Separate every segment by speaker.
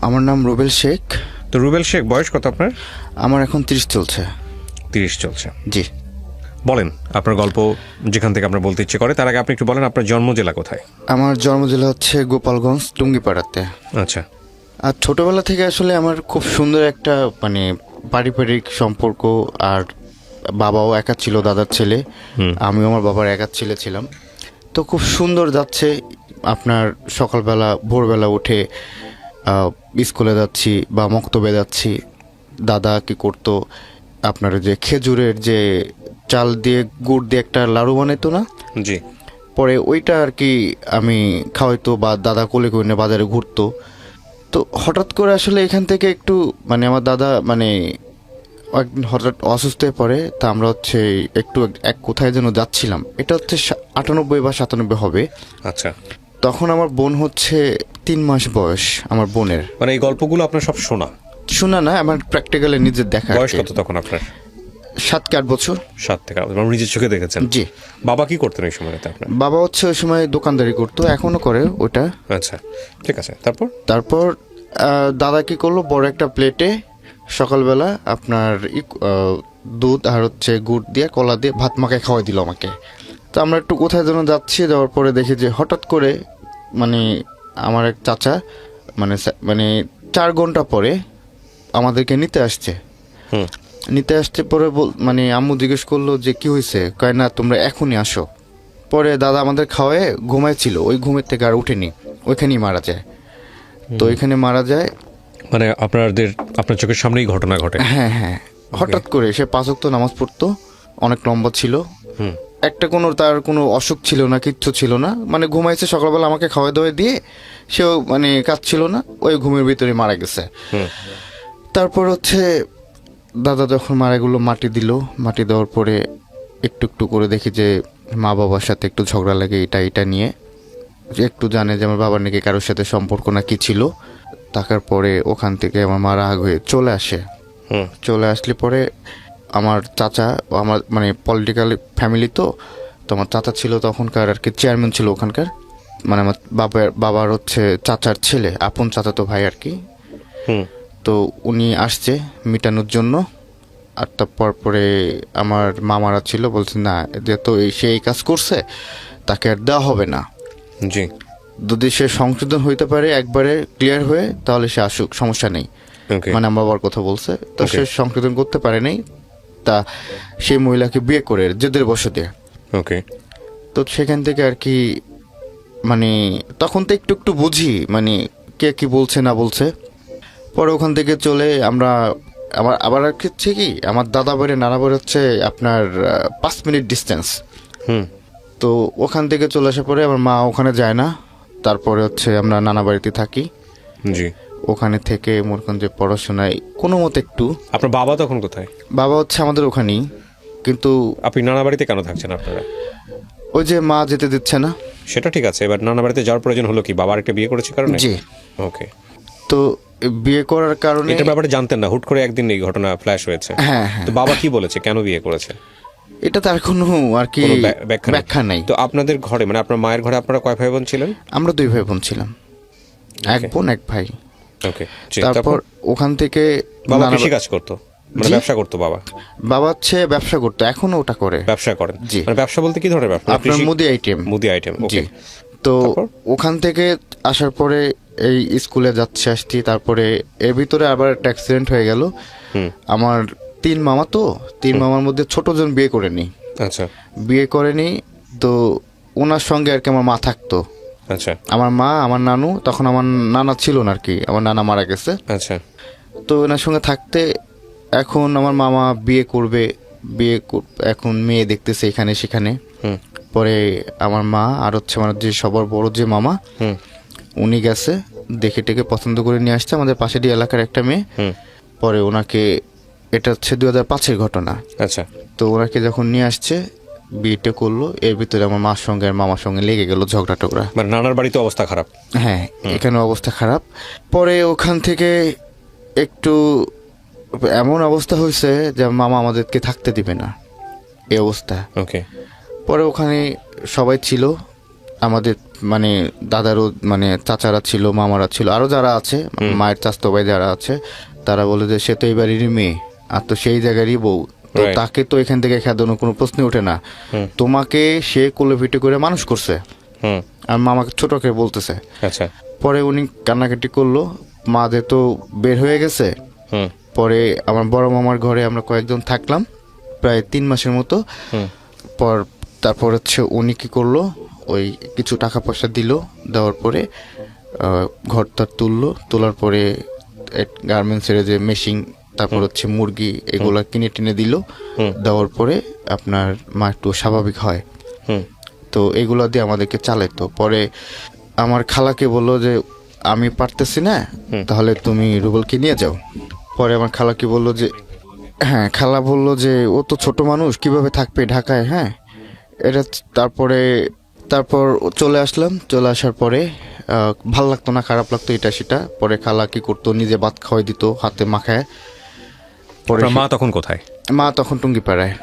Speaker 1: আমার নাম রুবেল শেখ।
Speaker 2: তো রুবেল শেখ, বয়স কত আপনার?
Speaker 1: আমার এখন 30 চলছে।
Speaker 2: 30 চলছে।
Speaker 1: জি।
Speaker 2: বলেন আপনার গল্প, যেখান থেকে আপনার বলতে ইচ্ছে করে। তার আগে আপনি একটু বলেন আপনার জন্ম জেলা কোথায়?
Speaker 1: আমার জন্ম জেলা হচ্ছে গোপালগঞ্জ, টুঙ্গিপাড়াতে।
Speaker 2: আচ্ছা।
Speaker 1: আর ছোটবেলা থেকে আসলে আমার খুব সুন্দর একটা পারিবারিক সম্পর্ক। আর বাবাও একা ছিল, দাদার ছেলে। আমিও আমার বাবার একা ছেলে ছিলাম। তো খুব সুন্দর যাচ্ছে। আপনার সকালবেলা ভোরবেলা উঠে স্কুলে যাচ্ছি বা মক্তবে যাচ্ছি। দাদা কি করতো, আপনার যে খেজুরের যে চাল দিয়ে গুড় দিয়ে একটা লাড়ু বানাইতো না,
Speaker 2: জি।
Speaker 1: পরে ওইটা আর কি আমি খাওয়াইতো বা দাদা কোলে করে নিয়ে বাজারে ঘুরতো। তো হঠাৎ করে আসলে এখান থেকে একটু আমার দাদা একদিন হঠাৎ অসুস্থ হয়ে পড়ে। তা আমরা হচ্ছে একটু এক কোথায় যেন যাচ্ছিলাম, এটা হচ্ছে 98 বা 97 হবে।
Speaker 2: আচ্ছা।
Speaker 1: তখন আমার বোন হচ্ছে 3 মাস বয়স। আমার বোনের
Speaker 2: মানে এই গল্পগুলো আপনার সব
Speaker 1: শোনা না, আমার প্র্যাকটিক্যালি নিজের দেখা।
Speaker 2: বয়স কত তখন আপনার?
Speaker 1: 7 কি 8 বছর।
Speaker 2: 7 থেকে 8 বছর নিজের চোখে দেখেছেন?
Speaker 1: জি।
Speaker 2: বাবা কি করতেন এই সময়টাতে আপনার?
Speaker 1: বাবা হচ্ছে ওই সময় দোকানদারি করতো, এখনো করে ওটা।
Speaker 2: আচ্ছা, ঠিক আছে।
Speaker 1: তারপর দাদা কি করলো, বড় একটা প্লেটে সকালবেলা আপনার দুধ আর হচ্ছে গুড় দিয়ে কলা দিয়ে ভাত মাখায় খাওয়াই দিল আমাকে। তো আমরা একটু কোথায় যেন যাচ্ছি, যাওয়ার পরে দেখি যে হঠাৎ করে আমার এক চাচা 4 ঘন্টা পরে আমাদেরকে নিতে আসছে। নিতে আসতে পরে আম্মু জিজ্ঞেস করলো যে কি হয়েছে, কয় না তোমরা এখনই আসো। পরে দাদা আমাদের খাওয়ায় ঘুমাইছিল, ওই ঘুমের থেকে আর উঠেনি, ওইখানেই মারা যায়। তো এখানে মারা যায়,
Speaker 2: মানে আপনার চোখের সামনেই ঘটনা ঘটে?
Speaker 1: হ্যাঁ হ্যাঁ। হঠাৎ করে সে 5 ওয়াক্ত নামাজ পড়তো, অনেক লম্বা ছিল, একটা তার কোনো অসুখ ছিল না, কিচ্ছু ছিল না। ঘুমাইছে, সকালবেলা আমাকে খাওয়া দাওয়া দিয়ে সেও কাজ ছিল না, ওই ঘুমের ভিতরে মারা গেছে। তারপর হচ্ছে দাদা যখন মারা গেলো, মাটি দিল। মাটি দেওয়ার পরে একটু একটু করে দেখি যে মা বাবার সাথে একটু ঝগড়া লাগে এটা নিয়ে। একটু জানে যে আমার বাবার নাকি কারোর সাথে সম্পর্ক না কি ছিল। থাকার পরে ওখান থেকে আমার মা রাগ হয়ে চলে আসে। চলে আসলে পরে আমার চাচা, আমার পলিটিক্যাল ফ্যামিলি, তো আমার চাচা ছিল তখনকার আর কি চেয়ারম্যান ছিল ওখানকার। আমার বাবার হচ্ছে চাচার ছেলে, আপন চাচা তো ভাই আর কি। তো উনি আসছে মিটানোর জন্য। আর তারপর পরে আমার মামারা ছিল, বলছে না যেহেতু সে এই কাজ করছে তাকে আর দেওয়া হবে না।
Speaker 2: জি।
Speaker 1: যদি সে সংশোধন হইতে পারে একবারে ক্লিয়ার হয়ে, তাহলে সে আসুক, সমস্যা নেই। আমার বাবার কথা বলছে। তো সে সংশোধন করতে পারে নাই, তা সেই মহিলাকে বিয়ে করে জেদের বসতে।
Speaker 2: ওকে।
Speaker 1: তো সেখান থেকে আর কি তখন তো একটু একটু বুঝি কে কি বলছে না বলছে। পরে ওখান থেকে চলে আবার হচ্ছে কি, আমার দাদা বাড়ি নানা বাড়ি হচ্ছে আপনার 5 মিনিট ডিস্টেন্স। তো ওখান থেকে চলে আসার পরে আমার মা ওখানে যায় না। তারপরে হচ্ছে আমরা নানা বাড়িতে থাকি।
Speaker 2: জি।
Speaker 1: ওখানে থেকে মোরগঞ্জে পড়াশোনায় কোনো মতে একটু।
Speaker 2: আপনার বাবা তখন কোথায়?
Speaker 1: বাবা হচ্ছে আমাদের ওখানেই, কিন্তু
Speaker 2: আপনি নানা বাড়িতে কেন থাকছেন আপনারা?
Speaker 1: ওই যে মা যেতে দিচ্ছে না।
Speaker 2: সেটা ঠিক আছে, এবার নানা বাড়িতে যাওয়ার প্রয়োজন হলো কি? বাবা একটা বিয়ে করেছে কারণে?
Speaker 1: জি।
Speaker 2: ওকে।
Speaker 1: তো বিয়ে করার কারণে
Speaker 2: এটার ব্যাপারে জানতেন না, হুট করে একদিন এই ঘটনা ফ্ল্যাশ হয়েছে?
Speaker 1: হ্যাঁ হ্যাঁ।
Speaker 2: তো বাবা কি বলেছে, কেন বিয়ে করেছে?
Speaker 1: এটা তার কোনো আর কি ব্যাখ্যা নাই।
Speaker 2: তো আপনাদের ঘরে আপনার মায়ের ঘরে আপনারা কয় ভাই বোন ছিলেন?
Speaker 1: আমরা 2 ভাই বোন ছিলাম, এক বোন এক ভাই।
Speaker 2: ওকে।
Speaker 1: তারপর ওখান থেকে
Speaker 2: বাবা কৃষি কাজ করতো, ব্যবসা করতো?
Speaker 1: বাবা হচ্ছে ব্যবসা করতো, এখনো ওটা করে।
Speaker 2: ব্যবসা করেন?
Speaker 1: জি।
Speaker 2: ব্যবসা বলতে কি ধরনের ব্যবসা?
Speaker 1: আপনার মুদি আইটেম।
Speaker 2: ওকে।
Speaker 1: তো ওখান থেকে আসার পরে এই স্কুলে আসছি। তারপরে এর ভিতরে আবার একটা অ্যাক্সিডেন্ট হয়ে গেল। আমার 3 মামা, তো 3 মামার মধ্যে ছোট জন বিয়ে করেনি।
Speaker 2: আচ্ছা।
Speaker 1: বিয়ে করেনি, তো ওনার সঙ্গে আর কি আমার মা থাকতো।
Speaker 2: আচ্ছা।
Speaker 1: আমার মা, আমার নানু, তখন আমার নানা ছিল না আর কি, আমার নানা মারা গেছে।
Speaker 2: আচ্ছা।
Speaker 1: তো ওনার সঙ্গে থাকতে এখন আমার মামা বিয়ে করবে, এখন মেয়ে দেখতেছে এখানে সেখানে। পরে আমার মা আর হচ্ছে আমার যে সবার বড় যে মামা, উনি গেছে দেখে টেকে পছন্দ করে নিয়ে আসছে আমাদের পাশের এলাকার একটা মেয়ে। পরে ওনাকে, এটা হচ্ছে 2005-এর ঘটনা।
Speaker 2: আচ্ছা।
Speaker 1: তো ওনাকে যখন নিয়ে আসছে, বিয়েটা করলো, এর ভিতরে আমার মার সঙ্গে আর মামার সঙ্গে লেগে গেল ঝগড়া টগড়া।
Speaker 2: নানার বাড়িতে অবস্থা খারাপ?
Speaker 1: হ্যাঁ, এখানে অবস্থা খারাপ। পরে ওখান থেকে একটু এমন অবস্থা হয়েছে যে মামা আমাদেরকে থাকতে দিবে না, এই অবস্থা।
Speaker 2: ওকে।
Speaker 1: পরে ওখানে সবাই ছিল, আমাদের মানে দাদারও মানে চাচারা ছিল, মামারা ছিল, আরো যারা আছে, মায়ের চাচাতো ভাই যারা আছে, তারা বলে যে সে তো এই বাড়িরই মেয়ে, আর তো সেই জায়গারই বউ, তো
Speaker 2: Right.
Speaker 1: তাকে তো এখান থেকে খেদানোর কোনো প্রশ্ন ওঠে না। তোমাকে সে কোলে পিঠে করে মানুষ করছে।
Speaker 2: হুম,
Speaker 1: আর মামাকে ছোটকে বলতেছে।
Speaker 2: আচ্ছা,
Speaker 1: পরে উনি কান্নাকাটি করলো, মা যেহেতু বের হয়ে গেছে।
Speaker 2: হুম,
Speaker 1: পরে আমার বড় মামার ঘরে আমরা কয়েকজন থাকলাম প্রায় 3 মাসের মতো। তারপর হচ্ছে উনি কি করলো, ওই কিছু টাকা পয়সা দিল, দেওয়ার পরে ঘরটা তোলার পরে গার্মেন্টসের যে মেশিন, তারপর হচ্ছে মুরগি, এগুলা কিনে টিনে দিল। দেওয়ার পরে আপনার মা একটু স্বাভাবিক হয়।
Speaker 2: হুম,
Speaker 1: তো এগুলো দিয়ে আমাদেরকে চালাইতো। পরে আমার খালাকে বললো যে আমি পারতেছি না, তাহলে তুমি রুবেলকে নিয়ে যাও। পরে আমার খালাকে বললো যে হ্যাঁ, খালা বললো যে ও তো ছোট মানুষ, কিভাবে থাকবে ঢাকায়। হ্যাঁ, এটা তারপর চলে আসলাম। চলে আসার পরে ভাল লাগতো না, খারাপ লাগতো, এটা সেটা। পরে খালা কি করতো, নিজে ভাত খাওয়াই দিত হাতে মাখায়। পরে
Speaker 2: আপনার মা তখন কোথায়?
Speaker 1: মা তখন টুঙ্গিপাড়ায়,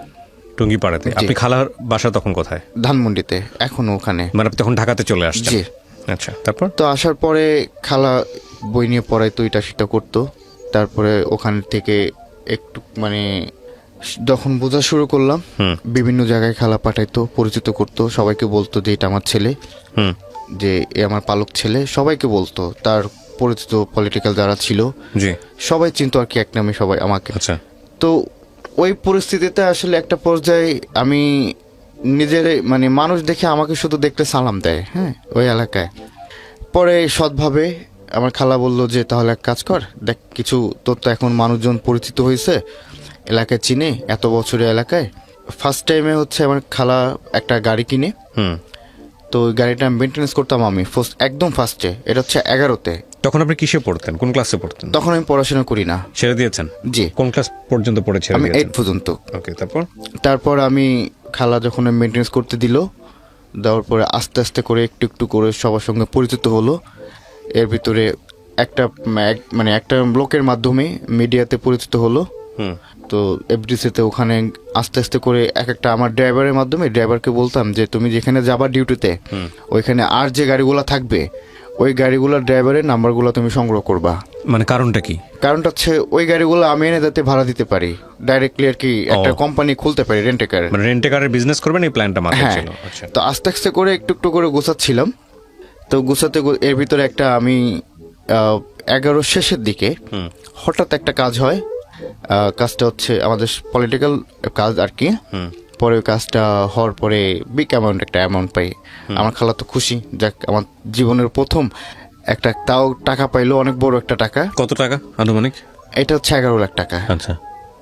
Speaker 2: টুঙ্গিপাড়াতে। আপনি খালার বাসা তখন কোথায়?
Speaker 1: ধানমন্ডিতে, এখনো ওখানে।
Speaker 2: মানে আপনি তখন ঢাকাতে চলে আসছেন?
Speaker 1: জি।
Speaker 2: আচ্ছা, তারপর?
Speaker 1: তো আসার পরে খালা বই নিয়ে পড়াইতো, এটা সেটা করতো। তারপরে ওখান থেকে একটু মানে যখন বোঝা শুরু করলাম, বিভিন্ন জায়গায় খালা পাঠাইতো, পরিচিত করতো, সবাইকে বলতো যে এটা আমার ছেলে,
Speaker 2: হুম,
Speaker 1: যে এ আমার পালক ছেলে, সবাইকে বলতো। তার পরিচিত পলিটিক্যাল যারা ছিল
Speaker 2: জি,
Speaker 1: সবাই চিনতো আর কি, এক নামে সবাই আমাকে।
Speaker 2: আচ্ছা,
Speaker 1: তো ওই পরিস্থিতিতে আসলে একটা পর্যায়ে আমি নিজের মানে মানুষ দেখে আমাকে শুধু দেখতে সালাম দেয়, হ্যাঁ, ওই এলাকায়। পরে সৎভাবে আমার খালা বলল যে তাহলে এক কাজ কর, দেখ কিছু তোর তো এখন মানুষজন পরিচিত হয়েছে, এলাকায় চিনে, এত বছরের এলাকায়। ফার্স্ট টাইমে হচ্ছে আমার খালা একটা গাড়ি কিনে।
Speaker 2: হুম।
Speaker 1: তো ওই গাড়িটা মেনটেন্যান্স করতাম আমি একদম ফার্স্টে, এটা হচ্ছে 11তে।
Speaker 2: তখন আপনি কিসে পড়তেন, কোন ক্লাসে পড়তেন?
Speaker 1: তখন আমি পড়াশোনা করি না।
Speaker 2: ছেড়ে দিয়েছেন?
Speaker 1: জি,
Speaker 2: কোন ক্লাস পর্যন্ত পড়ে ছেড়ে
Speaker 1: আমি
Speaker 2: দিয়েছেন?
Speaker 1: 8 পর্যন্ত।
Speaker 2: ওকে, তারপর?
Speaker 1: তারপর আমি খালা যখন মেনটেন্যান্স করতে দিল, দেওয়ার পরে আস্তে আস্তে করে একটু একটু করে সবার সঙ্গে পরিচিত হলো। এর ভিতরে মানে একটা লোকের মাধ্যমে মিডিয়াতে পরিচিত হলো। তো এফডিসিতে ওখানে আস্তে আস্তে করে একটা আমার ড্রাইভারের মাধ্যমে ড্রাইভারকে বলতাম যে তুমি যেখানে যাবা ডিউটিতে, ওইখানে আর যে গাড়িগুলো থাকবে, ওই গাড়িগুলোর ড্রাইভারের নাম্বারগুলো তুমি সংগ্রহ করবা।
Speaker 2: মানে কারণটা কি?
Speaker 1: কারণটা হচ্ছে ওই গাড়িগুলো আমি এনে যাতে ভাড়া দিতে পারি, ডাইরেক্টলি আর কি একটা কোম্পানি খুলতে পারি, রেন্টে কার।
Speaker 2: মানে রেন্টে কারের বিজনেস করবেন, এই প্ল্যানটা মাথায়
Speaker 1: হ্যাঁ।
Speaker 2: ছিল? আচ্ছা,
Speaker 1: তো আস্তে আস্তে করে একটু একটু করে গোছাচ্ছিলাম। তো এর ভিতরে একটা আমি 11 শেষের দিকে হঠাৎ একটা কাজ হয়। কাজটা হচ্ছে আমাদের পলিটিক্যাল কাজ আর কি। পরে ওই কাজটা হওয়ার পরে বিগ একটা অ্যামাউন্ট পাই। আমার খালা তো খুশি, যাক আমার জীবনের প্রথম একটা, তাও টাকা পাইলো, অনেক বড় একটা টাকা।
Speaker 2: কত টাকা আনুমানিক?
Speaker 1: এটা হচ্ছে 11 লাখ টাকা।
Speaker 2: আচ্ছা,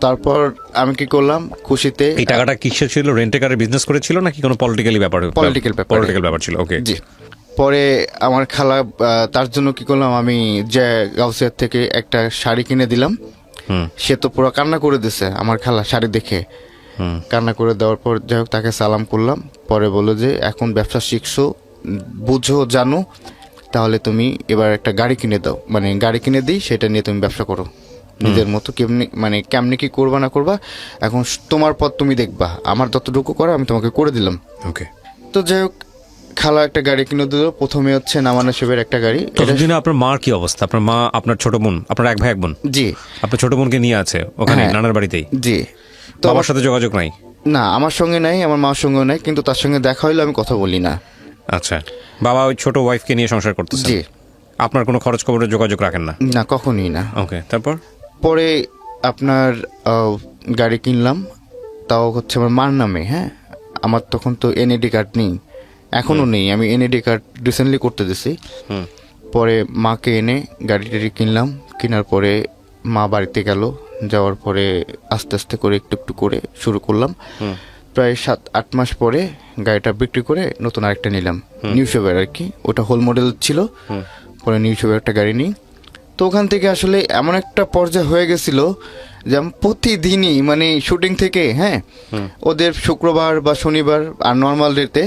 Speaker 1: তারপর আমি কি করলাম খুশিতে,
Speaker 2: এই টাকাটা কিসের ছিল? রেন্টে কারের বিজনেস করেছিল নাকি কোনো পলিটিক্যালি ব্যাপার? পলিটিক্যাল ব্যাপার ছিল। ওকে,
Speaker 1: জি। পরে আমার খালা তার জন্য কি করলাম, আমি যে গাউসিয়ার থেকে একটা শাড়ি কিনে দিলাম। সে তো পুরো কান্না করে দিছে আমার খালা, শাড়ি দেখে কান্না করে দেওয়ার পর যাই হোক তাকে সালাম করলাম। পরে বললো যে এখন ব্যবসা শিখছো, বুঝো, জানো, তাহলে তুমি এবার একটা গাড়ি কিনে দাও, মানে গাড়ি কিনে দিই, সেটা নিয়ে তুমি ব্যবসা করো নিজের মতো। কেমনি কি করবা না করবা এখন তোমার পথ তুমি দেখবা, আমার যতটুকু করে আমি তোমাকে করে দিলাম।
Speaker 2: ওকে।
Speaker 1: তো যাই হোক খালা একটা গাড়ি কিনে দিল। প্রথমে হচ্ছে নামানা শিবের একটা গাড়ি।
Speaker 2: ততদিনে আপনার মার কি অবস্থা? আপনার মা, আপনার ছোট বোন, আপনার এক ভাই এক বোন?
Speaker 1: জি।
Speaker 2: আপনার ছোট বোনকে নিয়ে আছে ওখানে
Speaker 1: হ্যাঁ।
Speaker 2: নানার বাড়িতেই?
Speaker 1: জি। তো
Speaker 2: বাবার সাথে যোগাযোগ নাই?
Speaker 1: না, আমার সঙ্গে নাই, আমার মার সঙ্গেও নাই, কিন্তু তার সঙ্গে দেখা হইলে আমি কথা বলি না।
Speaker 2: আচ্ছা, বাবা ওই ছোট ওয়াইফকে নিয়ে সংসার করতেছে?
Speaker 1: জি।
Speaker 2: আপনার কোনো খরচ খবরের যোগাযোগ রাখেন না?
Speaker 1: না, কখনই না।
Speaker 2: ওকে, তারপর?
Speaker 1: পরে আপনার গাড়ি কিনলাম, তাও হচ্ছে আমার মার নামে। হ্যাঁ, আমার তখন তো এনএডি কার্ড নেই, এখনো নেই, আমি এনএডি কার্ড রিসেন্টলি করতে দিছি। পরে মাকে এনে গাড়ি টাড়ি কিনলাম। কেনার পরে মা বাড়িতে গেল, যাওয়ার পরে আস্তে আস্তে করে একটু একটু করে শুরু করলাম। প্রায় 7-8 মাস পরে গাড়িটা বিক্রি করে নতুন আরেকটা নিলাম, নিউ শেভার আর কি, ওটা হোল মডেল ছিল। পরে নিউ শেভার একটা গাড়ি নিই। তো ওখান থেকে আসলে এমন একটা পর্যায়ে হয়ে গেছিল যে আমি প্রতিদিনই মানে শুটিং থেকে, হ্যাঁ, ওদের শুক্রবার বা শনিবার আর নর্মাল ডেতে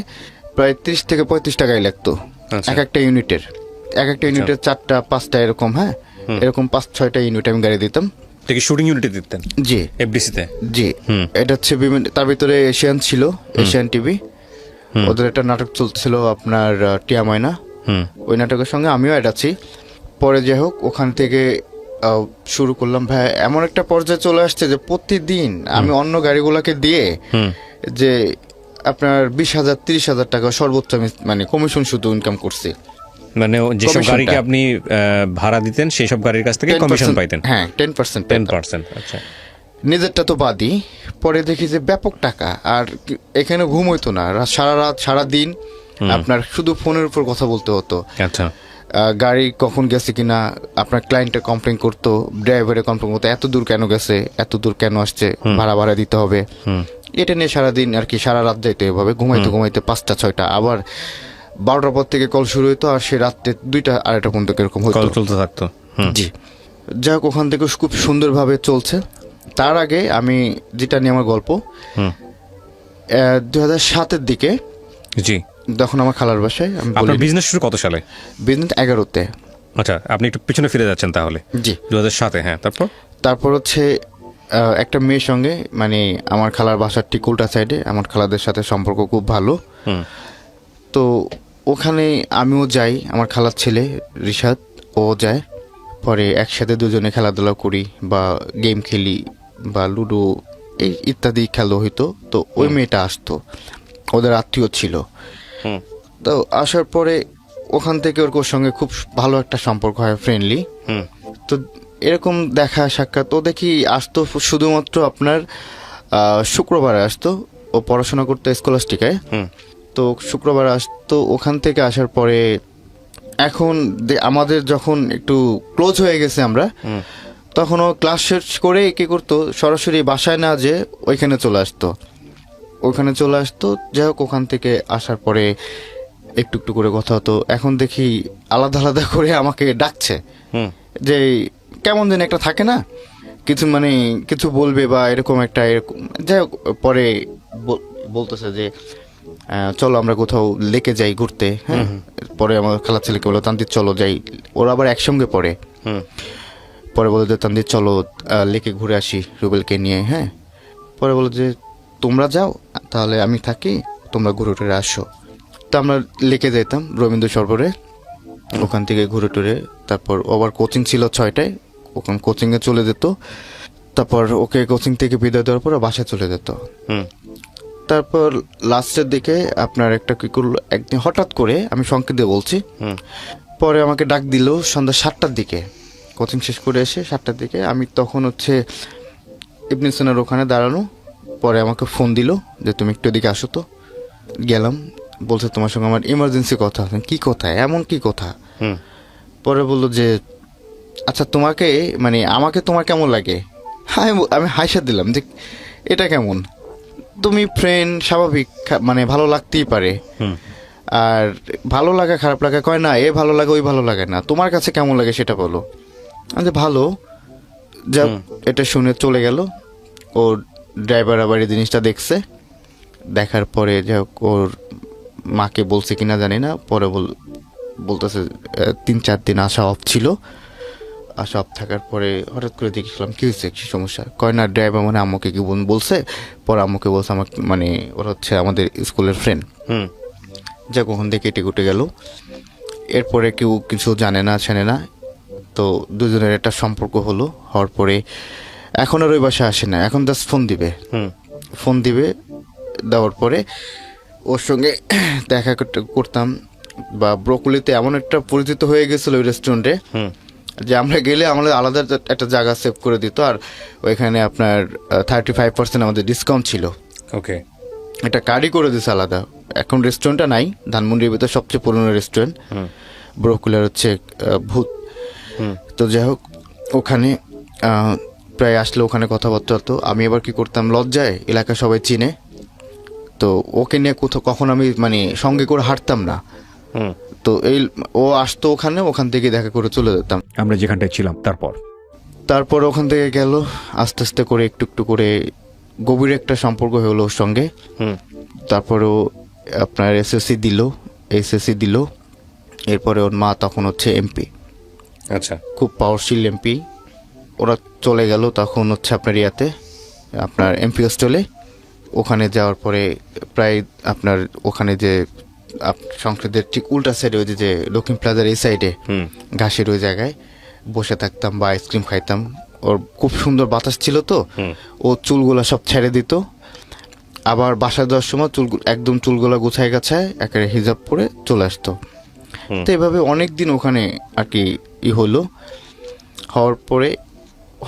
Speaker 1: প্রায় 30 থেকে 35 টাকাই লাগতো এক একটা ইউনিটের। 4টা 5টা এরকম, হ্যাঁ, এরকম 5-6টা ইউনিট আমি গাড়ি দিতাম।
Speaker 2: থেকে শুটিং ইউনিটে দিতেন?
Speaker 1: জি,
Speaker 2: এফডিসিতে?
Speaker 1: জি। এটা হচ্ছে তার ভিতরে এশিয়ান ছিল, এশিয়ান টিভি, ওদের একটা নাটক চলছিল আপনার টিয়া ময়না, ওই নাটকের সঙ্গে আমিও অ্যাড আছি। পরে যাই হোক ওখান থেকে শুরু করলাম ভাই, এমন একটা পর্যায়ে চলে আসছে যে প্রতিদিন আমি অন্য গাড়িগুলোকে দিয়ে যে আপনার 20,000 30,000 টাকা সর্বোচ্চ আমি মানে কমিশন শুধু ইনকাম করছি।
Speaker 2: মানে যেসব
Speaker 1: Commission
Speaker 2: গাড়িকে
Speaker 1: টা।
Speaker 2: আপনি ভাড়া দিতেন সেই সব গাড়ির কাছ থেকে
Speaker 1: 10%
Speaker 2: কমিশন পাইতেন।
Speaker 1: হ্যাঁ 10%।
Speaker 2: 10%। আচ্ছা।
Speaker 1: নিজেরটা তো বাদই, পরে দেখি যে ব্যাপক টাকা। আর এখানে ঘুম হইতো না, সারা রাত সারা দিন আপনার শুধু ফোনের উপর কথা বলতে হতো।
Speaker 2: আচ্ছা।
Speaker 1: গাড়ি কখন গেছে কিনা আপনার ক্লায়েন্টে কমপ্লেন করতো, ড্রাইভারে কমপ্লেন করতো, এত দূর কেন গেছে, এত দূর কেন আসছে, ভাড়া দিতে হবে। এটা নিয়ে সারাদিন আর কি, সারা রাত যাইতো এভাবে, ঘুমাইতে 5টা 6টা, আবার 12টার পর থেকে কল শুরু হইতো, আর সে রাত্রে 2টা 2:30 পর্যন্ত এরকম হইতো।
Speaker 2: কল চলতে থাকতো।
Speaker 1: জি, যাই হোক ওখান থেকে খুব সুন্দরভাবে চলছে। তার আগে আমি যেটা নিয়ে আমার গল্প, 2007-এর দিকে
Speaker 2: জি।
Speaker 1: তখন আমার খালার বাসায় আমি
Speaker 2: আপনার বিজনেস শুরু কত সালে?
Speaker 1: বিজনেস 11-তে।
Speaker 2: আচ্ছা, আপনি একটু পিছনে ফিরে যাচ্ছেন তাহলে।
Speaker 1: জি,
Speaker 2: 2007-এ। হ্যাঁ,
Speaker 1: তারপর হচ্ছে একটা মেয়ের সঙ্গে, মানে আমার খালার বাসার ঠিক উল্টা সাইডে, আমার খালাদের সাথে সম্পর্ক খুব ভালো। তো ওখানে আমিও যাই, আমার খালার ছেলে রিশাদ ও যায়। পরে একসাথে দুজনে খেলাধুলা করি বা গেম খেলি বা লুডো এই ইত্যাদি খেলা হইতো। তো ওই মেয়েটা আসতো, ওদের আত্মীয় ছিল। তো আসার পরে ওখান থেকে ওর সঙ্গে খুব ভালো একটা সম্পর্ক হয়, ফ্রেন্ডলি। তো এরকম দেখা সাক্ষাৎ, ও দেখি আসতো শুধুমাত্র আপনার শুক্রবারে আসতো, ও পড়াশোনা করতো স্কলাস্টিকায়। তো শুক্রবার আসতো। ওখান থেকে আসার পরে এখন আমাদের যখন একটু ক্লোজ হয়ে গেছে আমরা, তখন ও ক্লাস শেষ করে কি করতো, সরাসরি বাসায় না যে ওইখানে চলে আসতো। যাই হোক ওখান থেকে আসার পরে একটু একটু করে কথা হতো। এখন দেখি আলাদা আলাদা করে আমাকে ডাকছে, যে কেমন যেন একটা থাকে না, কিছু মানে কিছু বলবে বা এরকম একটা এরকম। যাই হোক পরে বলতেছে যে চলো আমরা কোথাও লেকে যাই ঘুরতে। হ্যাঁ, পরে আমার খালার ছেলেকে বলো তান্দির চলো যাই, ওরা আবার একসঙ্গে পড়ে। পরে বলে যে তান্দির চলো লেকে ঘুরে আসি রুবেলকে নিয়ে। হ্যাঁ, পরে বলো যে তোমরা যাও তাহলে আমি থাকি, তোমরা ঘুরে টুরে আসো। তো আমরা লেকে যেতাম রবীন্দ্র সরোবরে, ওখান থেকে ঘুরে টুরে তারপর আবার কোচিং ছিল 6টায়, ওখানে কোচিংয়ে চলে যেত। তারপর ওকে কোচিং থেকে বিদায় দেওয়ার পর বাসায় চলে যেত। তারপর লাস্টের দিকে আপনার একটা কি করলো, একদিন হঠাৎ করে, আমি সংকেত দিয়ে বলছি, পরে আমাকে ডাক দিল সন্ধ্যা 7টার দিকে, কোচিং শেষ করে এসে 7টার দিকে। আমি তখন হচ্ছে ইবনে সিনার ওখানে দাঁড়ানো। পরে আমাকে ফোন দিল যে তুমি একটু এদিকে আসো। তো গেলাম, বলছে তোমার সঙ্গে আমার ইমার্জেন্সি কথা। কি কথা, এমন কি কথা? পরে বললো যে আচ্ছা তোমাকে মানে আমাকে তোমার কেমন লাগে? আমি হাসা দিলাম যে এটা কেমন, তুমি ফ্রেন্ড, স্বাভাবিক, মানে ভালো লাগতেই পারে। আর ভালো লাগা খারাপ লাগা কয় না, এ ভালো লাগে ওই ভালো লাগে না, তোমার কাছে কেমন লাগে সেটা বলো। আমি ভালো। যা এটা শুনে চলে গেল। ওর ড্রাইভার আবার এই জিনিসটা দেখছে, দেখার পরে যাই হোক ওর মাকে বলছে কিনা জানি না, পরে বলতেছে 3-4 দিন আসা অফ ছিল। আসা অফ থাকার পরে হঠাৎ করে দেখেছিলাম কি হয়েছে, কি সমস্যা, কয় না ড্রাইভার মানে আম্মুকে কি বলছে। পরে আম্মুকে বলছে আমার মানে ওরা হচ্ছে আমাদের স্কুলের ফ্রেন্ড। যাক ওখান থেকে কেটে কুটে গেল। এরপরে কেউ কিছু জানে না ছেনে না, তো দুজনের একটা সম্পর্ক হওয়ার পরে এখন আর ওই বাসায় আসে না, এখন জাস্ট ফোন দিবে। দেওয়ার পরে ওর সঙ্গে দেখা করতাম, বা ব্রকুলিতে এমন একটা পরিচিত হয়ে গেছিল ওই রেস্টুরেন্টে যে আমরা গেলে আমাদের আলাদা একটা জায়গা সেভ করে দিত। আর ওইখানে আপনার 35% আমাদের ডিসকাউন্ট ছিল।
Speaker 2: ওকে,
Speaker 1: এটা কার্ডই করে দিছে আলাদা। এখন রেস্টুরেন্টটা নাই, ধানমন্ডির ভিতরে সবচেয়ে পুরনো রেস্টুরেন্ট ব্রকুলার হচ্ছে ভূত। তো যাই হোক ওখানে প্রায় আসলে ওখানে কথাবার্তা হতো। আমি এবার কি করতাম, লজ্জায় এলাকা সবাই চিনে, তো ওকে নিয়ে কখন আমি মানে সঙ্গে করে হাঁটতাম না। তো ও আসতো ওখান থেকে দেখা করে চলে যেতাম
Speaker 2: আমরা যেখানটায় ছিলাম। তারপর
Speaker 1: ওখান থেকে গেল আস্তে আস্তে করে একটু একটু করে গভীর একটা সম্পর্ক হলো ওর সঙ্গে। তারপরেও আপনার এসএসসি দিল। এরপরে ওর মা তখন হচ্ছে এমপি।
Speaker 2: আচ্ছা,
Speaker 1: খুব পাওয়ারফুল এমপি। ওরা চলে গেল তখন হচ্ছে আপনার আপনার এমপি হোস্টেলে। ওখানে যাওয়ার পরে প্রায় আপনার ওখানে যে সংসদের ঠিক উল্টা সাইডে ওই যে দক্ষিণ প্লাজার এই সাইডে ঘাসের ওই জায়গায় বসে থাকতাম বা আইসক্রিম খাইতাম। ওর খুব সুন্দর বাতাস ছিল তো, ও চুলগুলা সব ছেড়ে দিত। আবার বাসায় যাওয়ার সময় একদম চুলগুলা গুছায় গাছায় একেবারে হিজাব পরে চলে আসতো। তো এভাবে অনেক দিন ওখানে আর কি হলো। হওয়ার পরে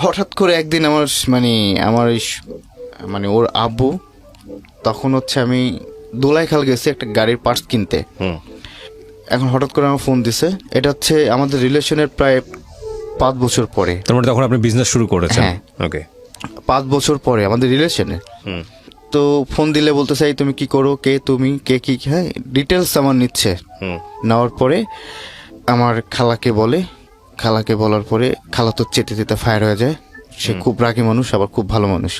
Speaker 1: হঠাৎ করে একদিন আমার ওর আব্বু, তখন হচ্ছে আমি দোলাইখাল গেছি একটা গাড়ির পার্টস কিনতে। এখন হঠাৎ করে আমার ফোন দিছে। এটা হচ্ছে আমাদের রিলেশনের প্রায় 5 বছর পরে।
Speaker 2: তার মানে তখন আপনি বিজনেস শুরু করেছেন?
Speaker 1: হ্যাঁ।
Speaker 2: ওকে।
Speaker 1: 5 বছর পরে আমাদের রিলেশনে। তো ফোন দিলে বলতে চাই তুমি কি করো, কে তুমি, কে কি, হ্যাঁ ডিটেলস আমার নিচ্ছে। নেওয়ার পরে আমার খালাকে বলার পরে খালা তো চেতে চেতে ফায়ার হয়ে যায়। সে খুব রাগী মানুষ, আবার খুব ভালো মানুষ।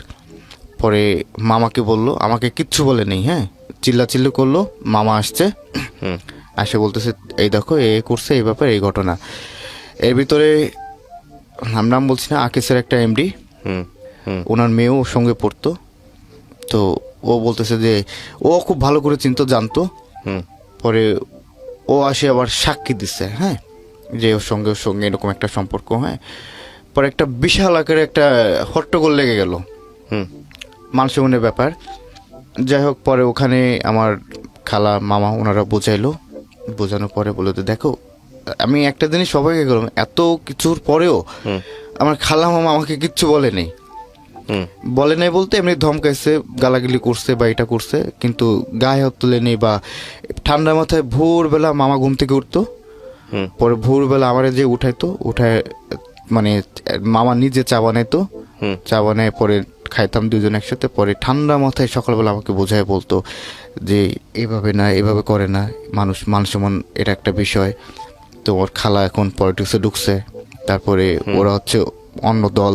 Speaker 1: পরে মামাকে বললো, আমাকে কিচ্ছু বলে নেই, হ্যাঁ চিল্লাচিল্লি করলো। মামা আসছে, আসে বলতেছে এই দেখো এ করছে, এই ব্যাপার, এই ঘটনা। এর ভিতরে নাম বলছি না, আকিসের একটা এমডি, ওনার মেয়েও ওর সঙ্গে পড়তো। তো ও বলতেছে যে ও খুব ভালো করে জানতো। পরে ও আসে আবার সাক্ষী দিচ্ছে, হ্যাঁ যে ওর সঙ্গে এরকম একটা সম্পর্ক। হ্যাঁ পরে একটা বিশাল আকারে একটা হট্টগোল লেগে গেল, মানসম্মানের ব্যাপার। যাই হোক, পরে ওখানে আমার খালা মামা ওনারা বোঝানোর পরে বলে তো দেখো, আমি একটা জিনিস সবাইকে গেলাম, এত কিছুর পরেও আমার খালা মামা আমাকে কিচ্ছু বলে নেই বলতে এমনি ধমকাইছে, গালাগালি করছে বা এটা করছে, কিন্তু গায়ে হাত তুলে নেই। বা ঠান্ডা মাথায় ভোরবেলা মামা ঘুম থেকে উঠতো, পরে ভোরবেলা আমারে যে উঠায় মানে মামা নিজে চা বানাইতো, চা বানায় পরে খাইতাম দুজন একসাথে। পরে ঠান্ডা মাথায় সকালবেলা আমাকে বোঝায় বলতো যে এভাবে না, এভাবে করে না, মান সম্মান এটা একটা বিষয়। তো ওর খালা এখন পলিটিক্সে ঢুকছে, তারপরে ওরা হচ্ছে অন্য দল,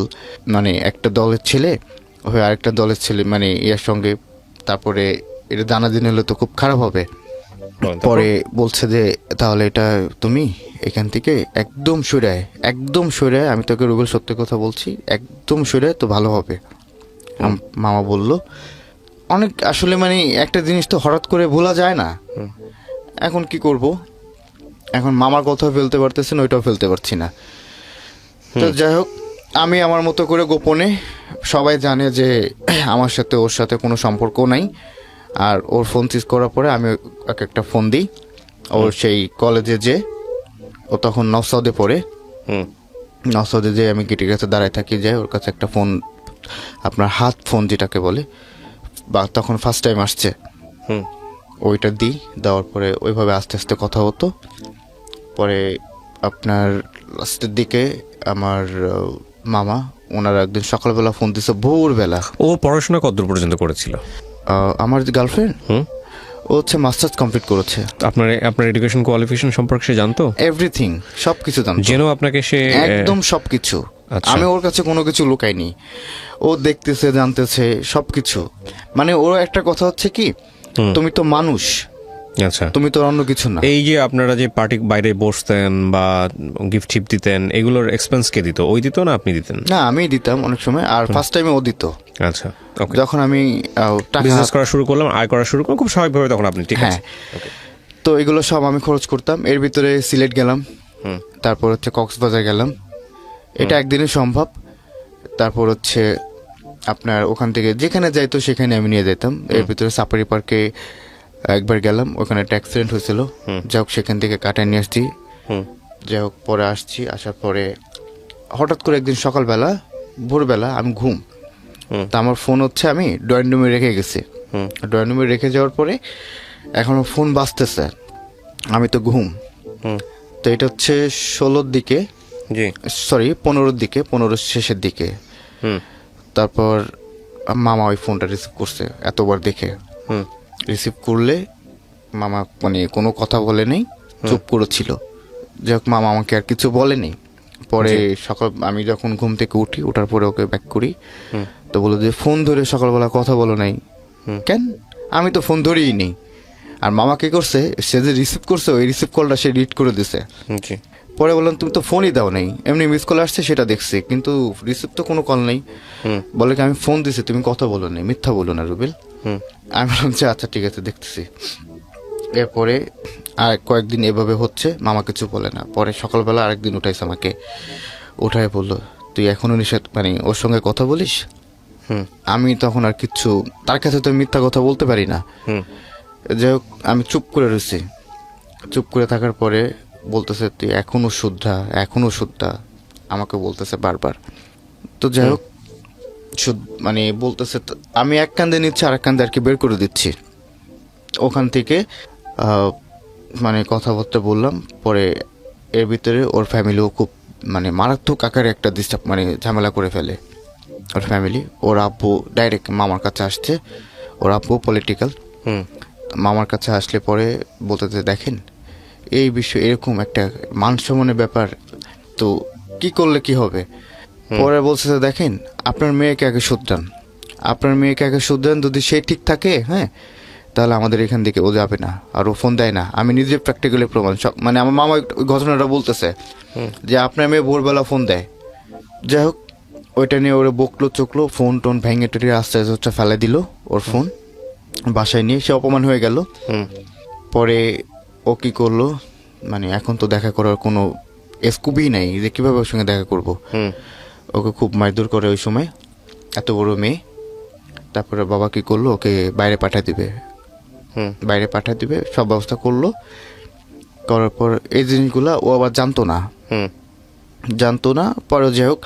Speaker 1: মানে একটা দলের ছেলে হয়ে আরেকটা দলের ছেলে, মানে এর সঙ্গে। তারপরে এটা জানাজানি হলে তো খুব খারাপ হবে। পরে বলছে যে তাহলে এটা তুমি এখান থেকে একদম সরে, আমি তোকে রুবেল সত্যি কথা বলছি, একদম সরে তো ভালো হবে। মামা বলল অনেক, আসলে মানে একটা জিনিস তো হঠাৎ করে ভোলা যায় না। এখন কি করব, এখন মামার কথাও ফেলতে পারতেছি না, ওইটাও ফেলতে পারছি না। তো যাই হোক, আমি আমার মতো করে গোপনে, সবাই জানে যে আমার সাথে ওর সাথে কোনো সম্পর্ক নাই। আর ওর ফোন সিজ করার পরে আমি ওকে একটা ফোন দিই। ওর সেই কলেজে যে ও তখন নওসাদে পড়ে, নওসাদে যে আমি গেটের কাছে দাঁড়ায় থাকি, যাই ওর কাছে একটা ফোন, আপনার হাত ফোন যেটাকে বলে, বা তখন ফার্স্ট টাইম আসছে, ওইটা দিই। দেওয়ার পরে ওইভাবে আস্তে আস্তে কথা হতো। পরে আপনার লাস্টের দিকে আমার মামা ওনারা একদিন সকালবেলা ফোন দিচ্ছে, ভোরবেলা।
Speaker 2: ও পড়াশোনা কতদূর পর্যন্ত করেছিল?
Speaker 1: আমার গার্লফ্রেন্ড ও হচ্ছে মাস্টার্স কমপ্লিট করেছে।
Speaker 2: আপনার এডুকেশন কোয়ালিফিকেশন সম্পর্কে সে জানতো?
Speaker 1: এভরিথিং, সবকিছু জানতো।
Speaker 2: যেন আপনাকে সে
Speaker 1: একদম সবকিছু। আমি ওর কাছে কোনো কিছু লুকাইনি। ও দেখতেছে, জানতেছে সবকিছু। মানে ওর একটা কথা হচ্ছে কি, তুমি তো মানুষ,
Speaker 2: আচ্ছা
Speaker 1: তুমি তো অন্য কিছু না।
Speaker 2: এই যে আপনারা যে পার্টি বাইরে বসতেন বা গিফট টিপ দিতেন, এগুলোর এক্সপেন্স কে দিত? ওই দিত না আপনি দিতেন?
Speaker 1: না, আমিই দিতাম অনেক সময়। আর ফার্স্ট টাইমে ও দিত।
Speaker 2: আচ্ছা, ওকে।
Speaker 1: যখন আমি
Speaker 2: বিজনেস করা শুরু করলাম, আয় করা শুরু করলাম, খুব স্বাভাবিকভাবে তখন আপনি, ঠিক আছে,
Speaker 1: ওকে। তো এগুলো সব আমি খরচ করতাম। এর ভিতরে সিলেট গেলাম, তারপর হচ্ছে কক্সবাজার গেলাম, এটা একদিনে সম্ভব। তারপর হচ্ছে আপনার ওখান থেকে যেখানে যাইতো সেখানে আমি নিয়ে যেতাম। এর ভিতরে সাফারি পার্কে একবার গেলাম, ওখানে একটা অ্যাক্সিডেন্ট হয়েছিল, যাই হোক সেখান থেকে কাটায় নিয়ে আসছি। যাই হোক পরে আসার পরে হঠাৎ করে একদিন সকালবেলা ভোরবেলা আমি ঘুম, তা আমার ফোন হচ্ছে আমি ড্রয়িং রুমে রেখে গেছি। ড্রয়িং রুমে রেখে যাওয়ার পরে এখন ফোন বাজতেছে, আমি তো ঘুম। তো এটা হচ্ছে 16-র দিকে, সরি 15-র দিকে, 15-র শেষের দিকে। তারপর মামা ওই ফোনটা রিসিভ করছে, এতবার দেখে রিসিভ করলে মামা মানে কোনো কথা বলে নেই, চুপ করেছিল। যাই হোক মামা আমাকে আর কিছু বলেনি। পরে সকাল আমি যখন ঘুম থেকে উঠি, ওঠার পরে ওকে ব্যাক করি, তো বলো যে ফোন ধরে সকালবেলা কথা বলো নাই কেন? আমি তো ফোন ধরেই নেই। আর মামা কি করছে, সে যে রিসিভ করছে ওই রিসিভ কলটা সে ডিলিট করে দিছে। পরে বললাম তুমি তো ফোনই দাও নাই, এমনি মিস কল আসছে সেটা দেখছি, কিন্তু রিসিভ তো কোনো কল নেই। বলে কি আমি ফোন দিছি, তুমি কথা বলো নাই, মিথ্যা বলো না রুবেল। আমি বললাম যে আচ্ছা ঠিক আছে দেখতেছি। এরপরে আর কয়েকদিন এভাবে হচ্ছে, মামা কিছু বলে না। পরে সকালবেলা আরেকদিন উঠাইছে আমাকে, উঠায় বললো তুই এখনো নিষেধ মানে ওর সঙ্গে কথা বলিস। আমি তখন আর কিচ্ছু, তার কাছে তো মিথ্যা কথা বলতে পারি না। যাই হোক আমি চুপ করে রয়েছি। চুপ করে থাকার পরে বলতেছে তুই এখনো শুদ্ধা, আমাকে বলতেছে বারবার। তো যাই হোক মানে বলতেছে আমি এক কান্দে নিচ্ছি, আর এক কান্দে আর কি বের করে দিচ্ছি। ওখান থেকে মানে কথাবার্তা বললাম। পরে এর ভিতরে ওর ফ্যামিলিও খুব মানে মারাত্মক আকারে একটা ডিস্টার্ব মানে ঝামেলা করে ফেলে। ওর ফ্যামিলি, ওর আব্বু ডাইরেক্ট মামার কাছে আসছে। ওর আব্বু পলিটিক্যাল। মামার কাছে আসলে পরে বলতে দেখেন এই বিষয় এরকম একটা মান সম্মানের ব্যাপার, তো কি করলে কি হবে। পরে বলছে দেখেন আপনার মেয়েকে আগে শুধরান, যদি সে ঠিক থাকে হ্যাঁ তাহলে আমাদের এখান থেকে ও যাবে না। আর ও ফোন দেয় না, আমি নিজে প্র্যাকটিক্যালি প্রমাণ। মানে আমার মামা ওই ঘটনাটা বলতেছে যে আপনার মেয়ে ভোরবেলা ফোন দেয়। যাই হোক ওইটা নিয়ে ওরা বকলো চকলো, ফোন টোন ভেঙে টেটে আস্তে আস্তে ফেলে দিল ওর ফোন। বাসায় নিয়ে সে অপমান হয়ে গেল। পরে ও কি করলো, মানে এখন তো দেখা করার কোনো স্কুবই নাই যে কীভাবে ওর সঙ্গে দেখা করব। ওকে খুব মারধর করে ওই সময়, এত বড় মেয়ে। তারপরে বাবা কি করলো, ওকে বাইরে পাঠিয়ে দিবে সব ব্যবস্থা করলো। করার পর এই জিনিসগুলা ও আবার জানতো না। পরে যাই হোক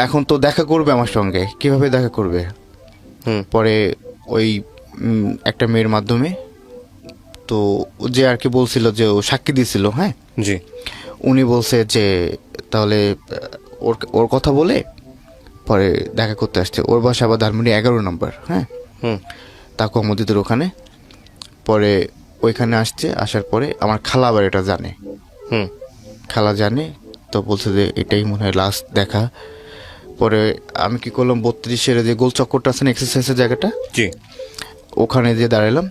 Speaker 1: এখন তো দেখা করবে আমার সঙ্গে, কিভাবে দেখা করবে। পরে ওই একটা মেয়ের মাধ্যমে, তো যে আর কি বলছিল যে ও সাক্ষী দিয়েছিল, হ্যাঁ
Speaker 2: জি,
Speaker 1: উনি বলছে যে তাহলে ওর কথা বলে পরে দেখা করতে আসছে। ওর বাসা আবার ধানমন্ডি 11 নম্বর, হ্যাঁ তাকু মসজিদের ওখানে। পরে ওইখানে আসার পরে আমার খালা আবার এটা জানে। খালা জানে, তো বলছে যে এটাই মনে হয় লাস্ট দেখা। পরে আমি কি করলাম, 32-এর যে গোল চক্করটা আছে না এক্সারসাইজের জায়গাটা,
Speaker 2: জি,
Speaker 1: ওখানে যে দাঁড়ালাম।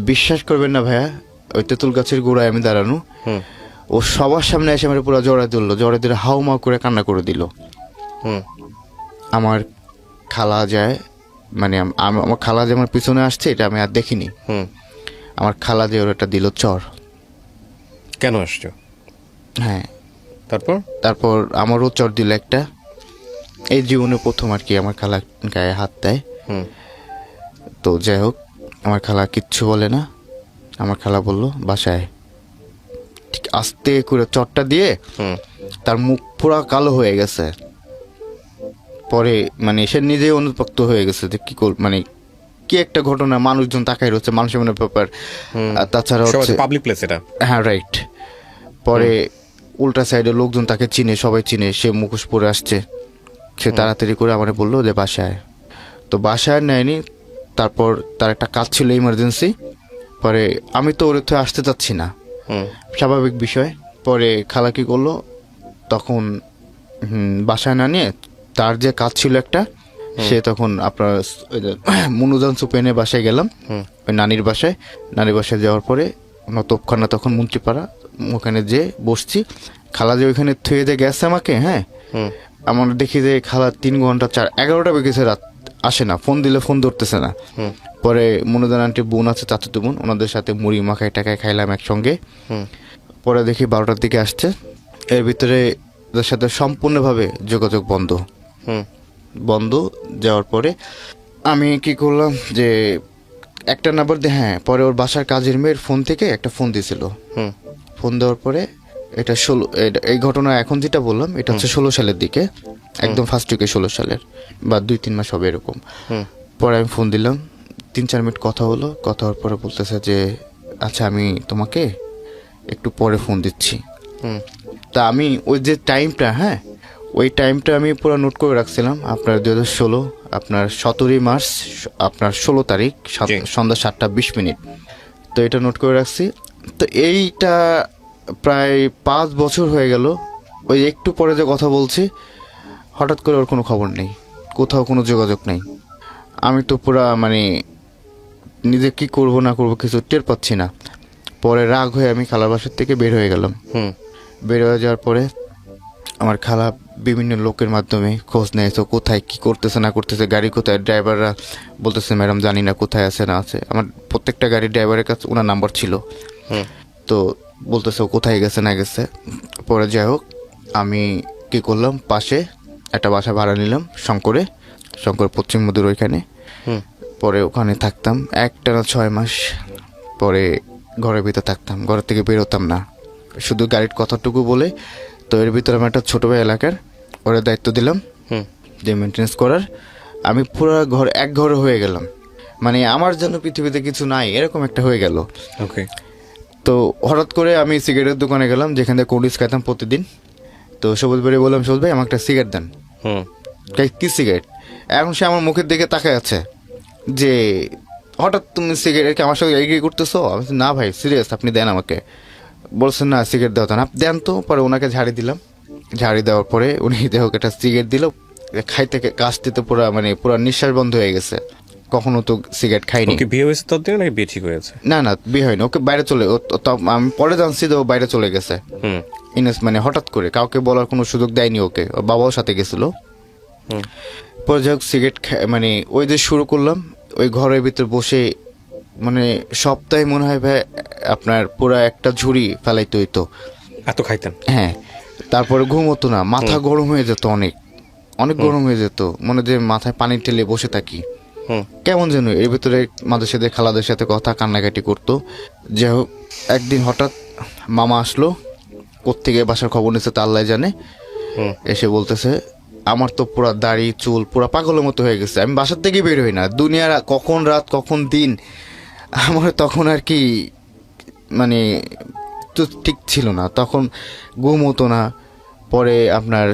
Speaker 1: বিশ্বাস করবেন না ভাইয়া, ওই তেঁতুল গাছের গোড়ায় আমি দাঁড়ানো। ও সবার সামনে এসে আমার পুরো জড়ায় দিল, হাউ মাউ করে কান্না করে দিল। আমার খালা যায়, মানে আমার খালা যে আমার পিছনে আসছে এটা আমি আর দেখিনি। আমার খালা যে ওর একটা দিল চর।
Speaker 2: কেন আসছো?
Speaker 1: হ্যাঁ,
Speaker 2: তারপর
Speaker 1: আমারও চর দিল একটা। এই জীবনে প্রথম আর কি আমার খালা গায়ে হাত দেয়। তো যাই হোক আমার খালা কিচ্ছু বলে না। আমার খালা বললো বাসায়, ঠিক আস্তে করে চরটা দিয়ে তার মুখ পুরা কালো হয়ে গেছে। পরে মানে সে নিজেই অনুতপ্ত হয়ে গেছে যে কি মানে কি একটা ঘটনা, মানুষজন তাকাই রয়েছে, মানুষের মনে ব্যাপার। তাছাড়া হচ্ছে
Speaker 2: পাবলিক প্লেস এটা।
Speaker 1: হ্যাঁ রাইট। পরে উল্টা সাইডে লোকজন তাকে চিনে, সবাই চিনে, সে মুখোশ পরে আসছে। সে তাড়াতাড়ি করে আমার বললো যে বাসায়। তো বাসায় নেয়নি। তারপর তার একটা কাজ ছিল ইমার্জেন্সি। পরে আমি তো ওর থেকে আসতে চাচ্ছি না, স্বাভাবিক বিষয়। পরে খালা কি করলো, তখন বাসায় না নিয়ে তার যে কাজ ছিল একটা, সে তখন আপনার মনুজান সুপেনে বাসায় গেলাম, ওই নানির বাসায় যাওয়ার পরে তোপখানা তখন মন্ত্রীপাড়া, ওখানে যে বসছি। খালা যে ওইখানে থুয়ে দিয়ে গেছে আমাকে, হ্যাঁ আমার দেখি যে খালা 3 ঘন্টা 11টা বেগেছে রাত, আসে না, ফোন দিলে ফোন ধরতেছে না। পরে মনুদান আন্টি বোন আছে, চাচাতো বোন, ওনাদের সাথে মুড়ি মাখায় টাকায় খাইলাম একসঙ্গে। পরে দেখি 12টার দিকে আসছে। এর ভিতরে ওদের সাথে সম্পূর্ণভাবে যোগাযোগ বন্ধ। যাওয়ার পরে আমি কি করলাম যে একটা নাম্বার দিয়ে, হ্যাঁ পরে ওর বাসার কাজের মেয়ের ফোন থেকে একটা ফোন দিয়েছিল। ফোন দেওয়ার পরে এটা এই ঘটনা এখন যেটা বললাম এটা হচ্ছে 16 সালের দিকে, একদম ফার্স্ট উইকে 16 সালের বা 2-3 মাস হবে এরকম। পরে আমি ফোন দিলাম, 3-4 মিনিট কথা হওয়ার পরে বলতেছে যে আচ্ছা আমি তোমাকে একটু পরে ফোন দিচ্ছি। তা আমি ওই যে টাইমটা, হ্যাঁ ওই টাইমটা আমি পুরো নোট করে রাখছিলাম। আপনার 2016 আপনার 17 মার্চ আপনার 16 তারিখ সন্ধ্যা 7টা 20 মিনিট। তো এটা নোট করে রাখছি। তো এইটা প্রায় 5 বছর হয়ে গেল। ওই একটু পরে যে কথা বলছি, হঠাৎ করে ওর কোনো খবর নেই, কোথাও কোনো যোগাযোগ নেই। আমি তো পুরা মানে নিজে কি করব না করব কিছু টের পাচ্ছি না। পরে রাগ হয়ে আমি খালার বাসার থেকে বের হয়ে গেলাম। বের হয়ে যাওয়ার পরে আমার খালা বিভিন্ন লোকের মাধ্যমে খোঁজ নেয়, তো কোথায় কি করতেছে না করতেছে, গাড়ি কোথায়, ড্রাইভাররা বলতেছে ম্যাডাম জানি না কোথায় আছে না আছে। আমার প্রত্যেকটা গাড়ির ড্রাইভারের কাছে ওনার নাম্বার ছিল, তো বলতেছে ও কোথায় গেছে না গেছে। পরে যাই হোক আমি কি করলাম, পাশে একটা বাসা ভাড়া নিলাম শঙ্কর পশ্চিম মধুর ওইখানে। পরে ওখানে থাকতাম একটানা 6 মাস। পরে ঘরের ভিতর থাকতাম, ঘরের থেকে বেরোতাম না, শুধু গাড়ির কথাটুকু বলে। তো এর ভিতরে আমার একটা ছোট ভাই এলাকার, ওরা দায়িত্ব দিলাম যে মেনটেন্স করার। আমি পুরো এক ঘর হয়ে গেলাম, মানে আমার জন্য পৃথিবীতে কিছু নাই এরকম একটা হয়ে গেল।
Speaker 2: ওকে।
Speaker 1: তো হঠাৎ করে আমি সিগারেটের দোকানে গেলাম, যেখানে কোল্ড খাইতাম প্রতিদিন। তো সবুজ ভাই বললাম, সবুজ ভাই আমাকে একটা সিগারেট দেন। কি সিগারেট? এখন সে আমার মুখের দিকে তাকায় আছে যে হঠাৎ তুমি সিগারেট কি আমার সঙ্গে এগ্রি করতেছো? আমি বলছি, না ভাই সিরিয়াস, আপনি দেন আমাকে। বলছেন না সিগারেট দেওয়া না, দেন তো। পরে ওনাকে ঝাড়ি দিলাম, ঝাড়ি দেওয়ার পরে উনি দেহকে একটা সিগারেট দিল। খাইতে কাশতে তো পুরো মানে পুরো নিঃশ্বাস বন্ধ হয়ে গেছে, কখনো তো সিগারেট খাইনি।
Speaker 2: ওকে বিয়ে হয়েছে ততদিন নাকি বিয়ে ঠিক হয়েছে?
Speaker 1: না না বিয়ে হয়নি, ওকে বাইরে চলে আমি পরে জানছি যে ও বাইরে চলে গেছে। মানে হঠাৎ করে কাউকে বলার কোনো সুযোগ দেয়নি ওকে, ওর বাবাও সাথে গেছিল। পরে যাই হোক সিগারেট মানে ওই যে শুরু করলাম ওই ঘরের ভিতর বসে, মানে সপ্তাহে মনে হয় ভাই আপনার পুরো একটা ঝুড়ি ফেলাইতে হইতো,
Speaker 2: এত খাইতেন?
Speaker 1: হ্যাঁ। তারপরে ঘুম হতো না, মাথা গরম হয়ে যেত, অনেক অনেক গরম হয়ে যেত, মনে যে মাথায় পানি ঠেলে বসে থাকি কেমন যেন। এর ভিতরে মাদের সাথে খালাদের সাথে কথা কান্নাকাটি করতো। যাই হোক একদিন হঠাৎ মামা আসলো, কোত্থেকে বাসার খবর নিচ্ছে তা আল্লাহ জানে। এসে বলতেছে আমার তো পুরা দাড়ি চুল পুরা পাগলের মতো হয়ে গেছে, আমি বাসার থেকে বের হই না, দুনিয়ার কখন রাত কখন দিন আমার তখন আর কি মানে তো ঠিক ছিল না, তখন ঘুম হতো না। পরে আপনার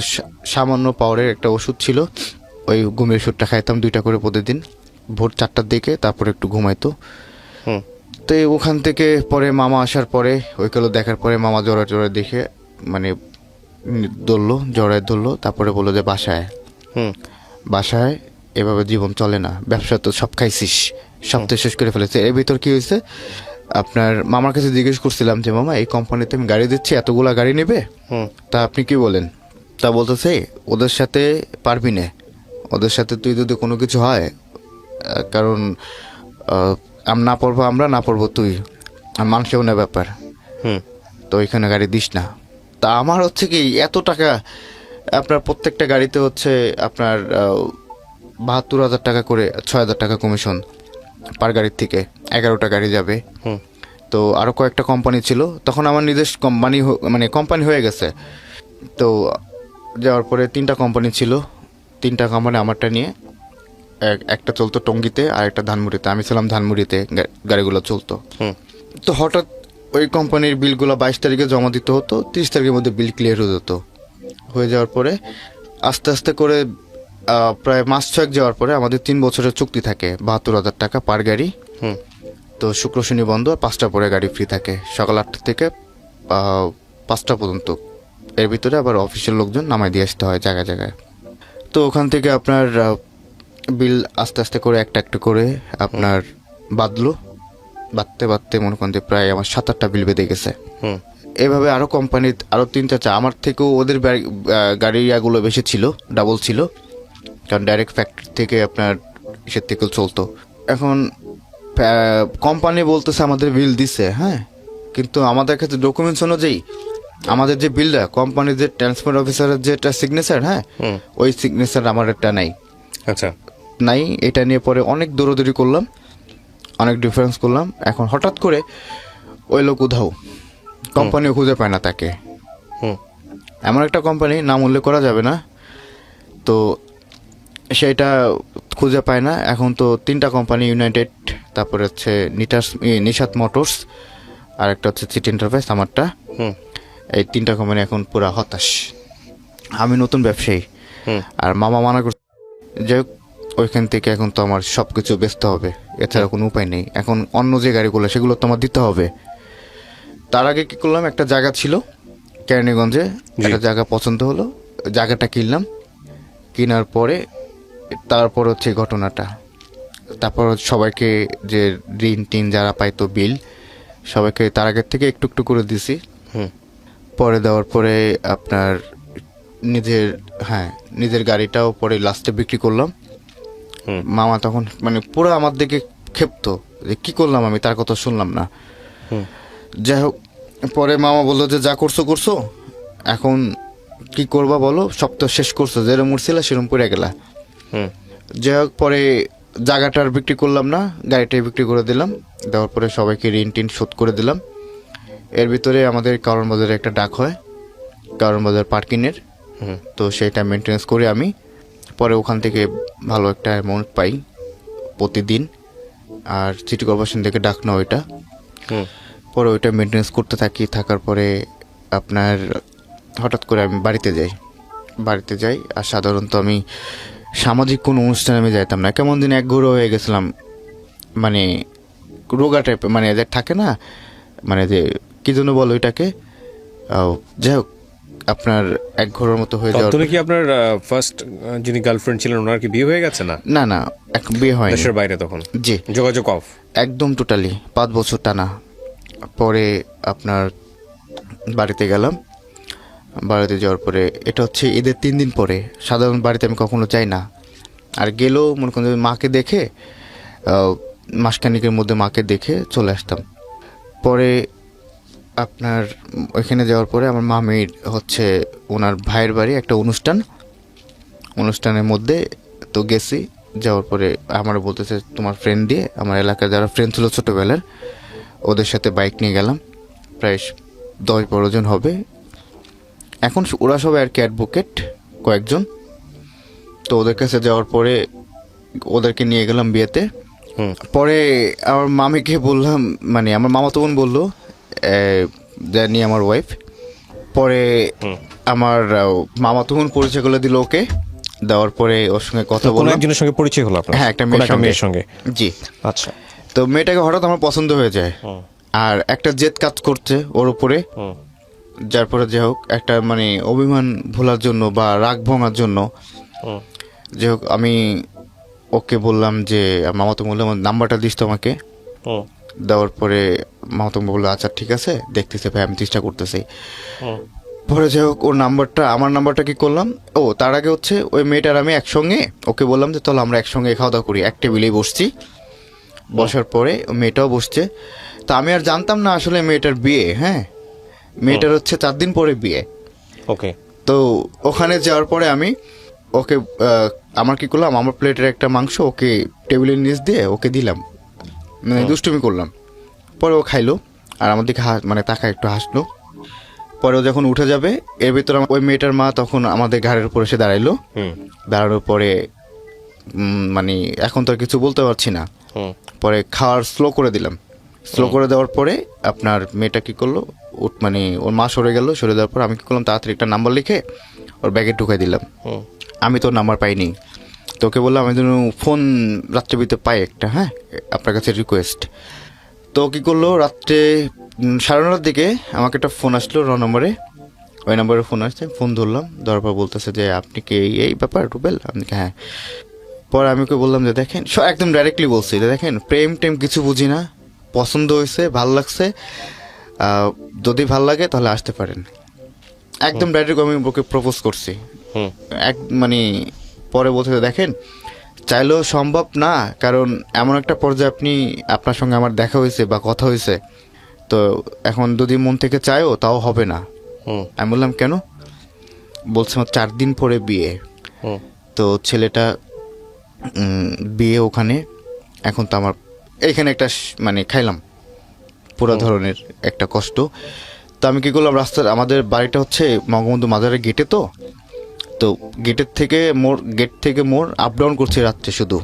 Speaker 1: সামান্য পাওয়ারের একটা ওষুধ ছিল, ওই ঘুমের ওষুধটা খাইতাম 2টা করে প্রতিদিন, ভোর 4টার দিকে, তারপরে একটু ঘুমাইতো। তো ওখান থেকে পরে মামা আসার পরে ওইগুলো দেখার পরে মামা জড়ায় দেখে মানে ধরলো, তারপরে বললো যে বাসায় এভাবে জীবন চলে না, ব্যবসা তো সব খাইছিস, সব তো শেষ করে ফেলেছে। এর ভিতর কি হয়েছে, আপনার মামার কাছে জিজ্ঞেস করছিলাম যে মামা এই কোম্পানিতে আমি গাড়ি দিচ্ছি, এতগুলা গাড়ি নেবে, তা আপনি কি বলেন? তা বলতেছে ওদের সাথে পারবি না, ওদের সাথে তুই যদি কোনো কিছু হয়, কারণ না পড়বো আমরা, না পড়বো তুই, আর মানুষেও না ব্যাপার, তো ওইখানে গাড়ি দিস না। তা আমার হচ্ছে কি এত টাকা, আপনার প্রত্যেকটা গাড়িতে হচ্ছে আপনার 72,000 টাকা করে, 6,000 টাকা কমিশন পার গাড়ির থেকে, 11টা গাড়ি যাবে। তো আরও কয়েকটা কোম্পানি ছিল, তখন আমার নিজস্ব কোম্পানি হয়ে গেছে। তো যাওয়ার পরে 3টা কোম্পানি ছিল, 3টা কোম্পানি আমারটা নিয়ে, একটা চলতো টঙ্গীতে আর একটা ধানমুড়িতে, আমি ছিলাম ধানমুড়িতে, গাড়িগুলো চলতো। তো হঠাৎ ওই কোম্পানির বিলগুলো 22 তারিখে জমা দিতে হতো, 30 তারিখের মধ্যে বিল ক্লিয়ার হয়ে যেত। হয়ে যাওয়ার পরে আস্তে আস্তে করে প্রায় মাস 6 যাওয়ার পরে আমাদের 3 বছরের চুক্তি থাকে, 72,000 টাকা পার গাড়ি। তো শুক্র শনি বন্ধ, আর 5টা পরে গাড়ি ফ্রি থাকে, সকাল 8টা থেকে 5টা পর্যন্ত। এর ভিতরে আবার অফিসের লোকজন নামাই দিয়ে আসতে হয় জায়গায় জায়গায়। তো ওখান থেকে আপনার বিল আস্তে আস্তে করে একটা একটা করে আপনার বাঁধতে মনে করেন যে প্রায় আমার 7-8টা বিল বেঁধে গেছে। এভাবে আরও কোম্পানির আরও 3-4, আমার থেকেও ওদের গাড়িগুলো বেশি ছিল, ডাবল ছিল, কারণ ডাইরেক্ট ফ্যাক্টরি থেকে আপনার ইসের থেকেও চলতো। এখন কোম্পানি বলতেছে আমাদের বিল দিছে, হ্যাঁ, কিন্তু আমাদের কাছে ডকুমেন্টস অনুযায়ী আমাদের যে বিলটা, কোম্পানির যে ট্রান্সপোর্ট অফিসারের যে একটা সিগনেচার, হ্যাঁ, ওই সিগনেচার আমার একটা নাই।
Speaker 2: আচ্ছা,
Speaker 1: নাই। এটা নিয়ে পরে অনেক দৌড়াদৌড়ি করলাম, অনেক ডিফারেন্স করলাম। এখন হঠাৎ করে ওই লোক উধাও, কোম্পানিও খুঁজে পায় না তাকে। এমন একটা কোম্পানি, নাম উল্লেখ করা যাবে না, তো সেটা খুঁজে পায় না। এখন তো 3টা কোম্পানি, ইউনাইটেড, তারপরে হচ্ছে নিশাত মোটরস, আর একটা হচ্ছে সিটি এন্টারপ্রাইজ আমারটা। এই 3টা কোম্পানি এখন পুরা হতাশ। আমি নতুন ব্যবসায়ী, আর মামা মানা করছে। যাই হোক ওইখান থেকে এখন তো আমার সব কিছু বেচতে হবে, এছাড়া কোনো উপায় নেই। এখন অন্য যে গাড়িগুলো সেগুলো তো আমার দিতে হবে। তার আগে কি করলাম, একটা জায়গা ছিল কেরানীগঞ্জে, একটা জায়গা পছন্দ হলো, জায়গাটা কিনলাম। কেনার পরে তারপর হচ্ছে ঘটনাটা, তারপর সবাইকে যে ঋণ টিন যারা পাইতো বিল, সবাইকে তার আগের থেকে একটু একটু করে দিছি।
Speaker 2: হুম
Speaker 1: পরে দেওয়ার পরে আপনার নিজের গাড়িটাও পরে লাস্টে বিক্রি করলাম।
Speaker 2: হুম।
Speaker 1: মামা তখন মানে পুরো আমার দিকে ক্ষেপ্ত যে কি করলাম, আমি তার কথা শুনলাম না।
Speaker 2: হুম।
Speaker 1: যাই হোক, পরে মামা বললো যে যা করছো করছো, এখন কি করবা বলো, সব তো শেষ করছো, যেরম উঠছিল সেরম পড়ে গেলা।
Speaker 2: হুম।
Speaker 1: যাই হোক, পরে জায়গাটা আর বিক্রি করলাম না, গাড়িটাই বিক্রি করে দিলাম। দেওয়ার পরে সবাইকে ঋণ টিন শোধ করে দিলাম। এর ভিতরে আমাদের কারণ বাজারে একটা ডাক হয়, কারণ বাজার পার্কিংয়ের।
Speaker 2: হুম।
Speaker 1: তো সেইটা মেনটেন্স করি আমি। পরে ওখান থেকে ভালো একটা অ্যামাউন্ট পাই প্রতিদিন। আর সিটি কর্পোরেশন থেকে ডাক না ওইটা।
Speaker 2: হুম।
Speaker 1: পরে ওইটা মেনটেন্স করতে থাকি। থাকার পরে আপনার হঠাৎ করে আমি বাড়িতে যাই। আর সাধারণত আমি সামাজিক কোনো অনুষ্ঠানে আমি যাইতাম না, কেমন দিন একঘরে হয়ে গেছিলাম। মানে রোগা টাইপের, মানে যে থাকে না, মানে যে কী জন্য বলো ওইটাকে, যাই হোক আপনার এক ঘরের মতো হয়ে যাওয়ার
Speaker 2: ততদিনে কি আপনার ফার্স্ট যিনি গার্লফ্রেন্ড ছিলেন ওনার কি বিয়ে হয়ে গেছে? না,
Speaker 1: না বিয়ে হয়নি।
Speaker 2: দেশের বাইরে তখন
Speaker 1: জি,
Speaker 2: যোগাযোগ অফ
Speaker 1: একদম টোটালি 5 বছর টানা। পরে আপনার বাড়িতে গেলাম। বাড়িতে যাওয়ার পরে এটা হচ্ছে ঈদের 3 দিন পরে। সাধারণ বাড়িতে আমি কখনো যাই না। আর গেলেও মনে করেন যে মাকে দেখে মাসখানিকের মধ্যে মাকে দেখে চলে আসতাম। পরে আপনার ওইখানে যাওয়ার পরে আমার মামির হচ্ছে ওনার ভাইয়ের বাড়ি একটা অনুষ্ঠানের মধ্যে তো গেছি। যাওয়ার পরে আমার বলতেছে তোমার ফ্রেন্ড দিয়ে, আমার এলাকার যারা ফ্রেন্ড ছিল ছোটোবেলার, ওদের সাথে বাইক নিয়ে গেলাম। প্রায় 10-12 জন হবে। এখন ওরা সবাই আর কি অ্যাডভোকেট কয়েকজন। তো ওদের কাছে যাওয়ার পরে ওদেরকে নিয়ে গেলাম বিয়েতে। পরে আমার মামিকে বললাম, মানে আমার মামা তখন বললো জানি আমার ওয়াইফ। পরে আমার মামা তখন পরিচয় করে দিল ওকে। দেওয়ার পরে ওর সঙ্গে কথা
Speaker 2: কোনো
Speaker 1: বললাম।
Speaker 2: একজনের সঙ্গে পরিচয় হলো আপনার?
Speaker 1: হ্যাঁ, একটা
Speaker 2: কোনো
Speaker 1: মেয়ের
Speaker 2: সঙ্গে।
Speaker 1: জি।
Speaker 2: আচ্ছা।
Speaker 1: তো মেয়েটাকে হঠাৎ আমার পছন্দ হয়ে যায়। আর একটা জেদ কাজ করছে ওর উপরে। যার পরে যাই হোক একটা মানে অভিমান ভোলার জন্য বা রাগ ভাঙার জন্য যাই হোক আমি ওকে বললাম যে মামা তো বললাম নাম্বারটা দিস তো আমাকে। দেওয়ার পরে মামা তো বললো আচ্ছা ঠিক আছে, দেখতেছে ভাই, আমি চেষ্টা করতেছি। পরে যাই হোক ওর নাম্বারটা, আমার নাম্বারটা কি করলাম, তার আগে হচ্ছে ওই মেয়েটার আমি একসঙ্গে ওকে বললাম যে চলো আমরা একসঙ্গে খাওয়া দাওয়া করি। এক টেবিলেই বসছি। বসার পরে ওই মেয়েটাও বসছে। তো আমি আর জানতাম না আসলে মেয়েটার বিয়ে। হ্যাঁ, মেয়েটার হচ্ছে 4 দিন পরে বিয়ে।
Speaker 2: ওকে।
Speaker 1: তো ওখানে যাওয়ার পরে আমি ওকে আমার কি করলাম, আমার প্লেটের একটা মাংস ওকে টেবিলের নিচ দিয়ে ওকে দিলাম, মানে দুষ্টুমি করলাম। পরে ও খাইলো আর আমার দিকে মানে তাকায় একটু হাসলো। পরে ও যখন উঠে যাবে এর ভিতরে ওই মেয়েটার মা তখন আমাদের ঘাড়ের উপর এসে দাঁড়াইলো। দাঁড়ানোর পরে মানে এখন তো আর কিছু বলতে পারছি না। পরে খাওয়ার স্লো করে দিলাম। স্লো করে দেওয়ার পরে আপনার মেয়েটা কি করলো, মানে ওর মা সরে গেল। সরে দেওয়ার পর আমি কি করলাম, তাড়াতাড়ি একটা নাম্বার লিখে ওর ব্যাগে ঢুকাই দিলাম। আমি তো নাম্বার পাইনি। তো ওকে বললাম আমি যেন ফোন রাত্রে ভিতরে পাই একটা, হ্যাঁ আপনার কাছে রিকোয়েস্ট। তো কী করলো, রাত্রে 9:30টার দিকে আমাকে একটা ফোন আসলো নম্বরে। ওই নম্বরে ফোন আসছে, ফোন ধরলাম। ধরার পর বলতেছে যে আপনি কি এই ব্যাপার রুবেল? আপনি কি? হ্যাঁ। পরে আমি ওকে বললাম যে দেখেন, একদম ডাইরেক্টলি বলছি যে দেখেন প্রেম টেম কিছু বুঝি না, পছন্দ হয়েছে, ভাল লাগছে, যদি ভাল লাগে তাহলে আসতে পারেন। একদম ডাইরেক্ট আমি ওকে প্রপোজ করছি। মানে পরে বলতে দেখেন চাইলেও সম্ভব না, কারণ এমন একটা পর্যায়ে আপনার সঙ্গে আমার দেখা হয়েছে বা কথা হয়েছে, তো এখন যদি মন থেকে চাইও তাও হবে না। আমি বললাম কেন? বলছে আমার 4 দিন পরে বিয়ে। তো ছেলেটা বিয়ে ওখানে, এখন তো আমার এইখানে একটা মানে খাইলাম পুরো ধরনের একটা কষ্ট। তো আমি কি করলাম, রাস্তার আমাদের বাড়িটা হচ্ছে বঙ্গবন্ধু মাজারের গেটে। তো গেট থেকে মোর আপ ডাউন করছে রাত্রে শুধু।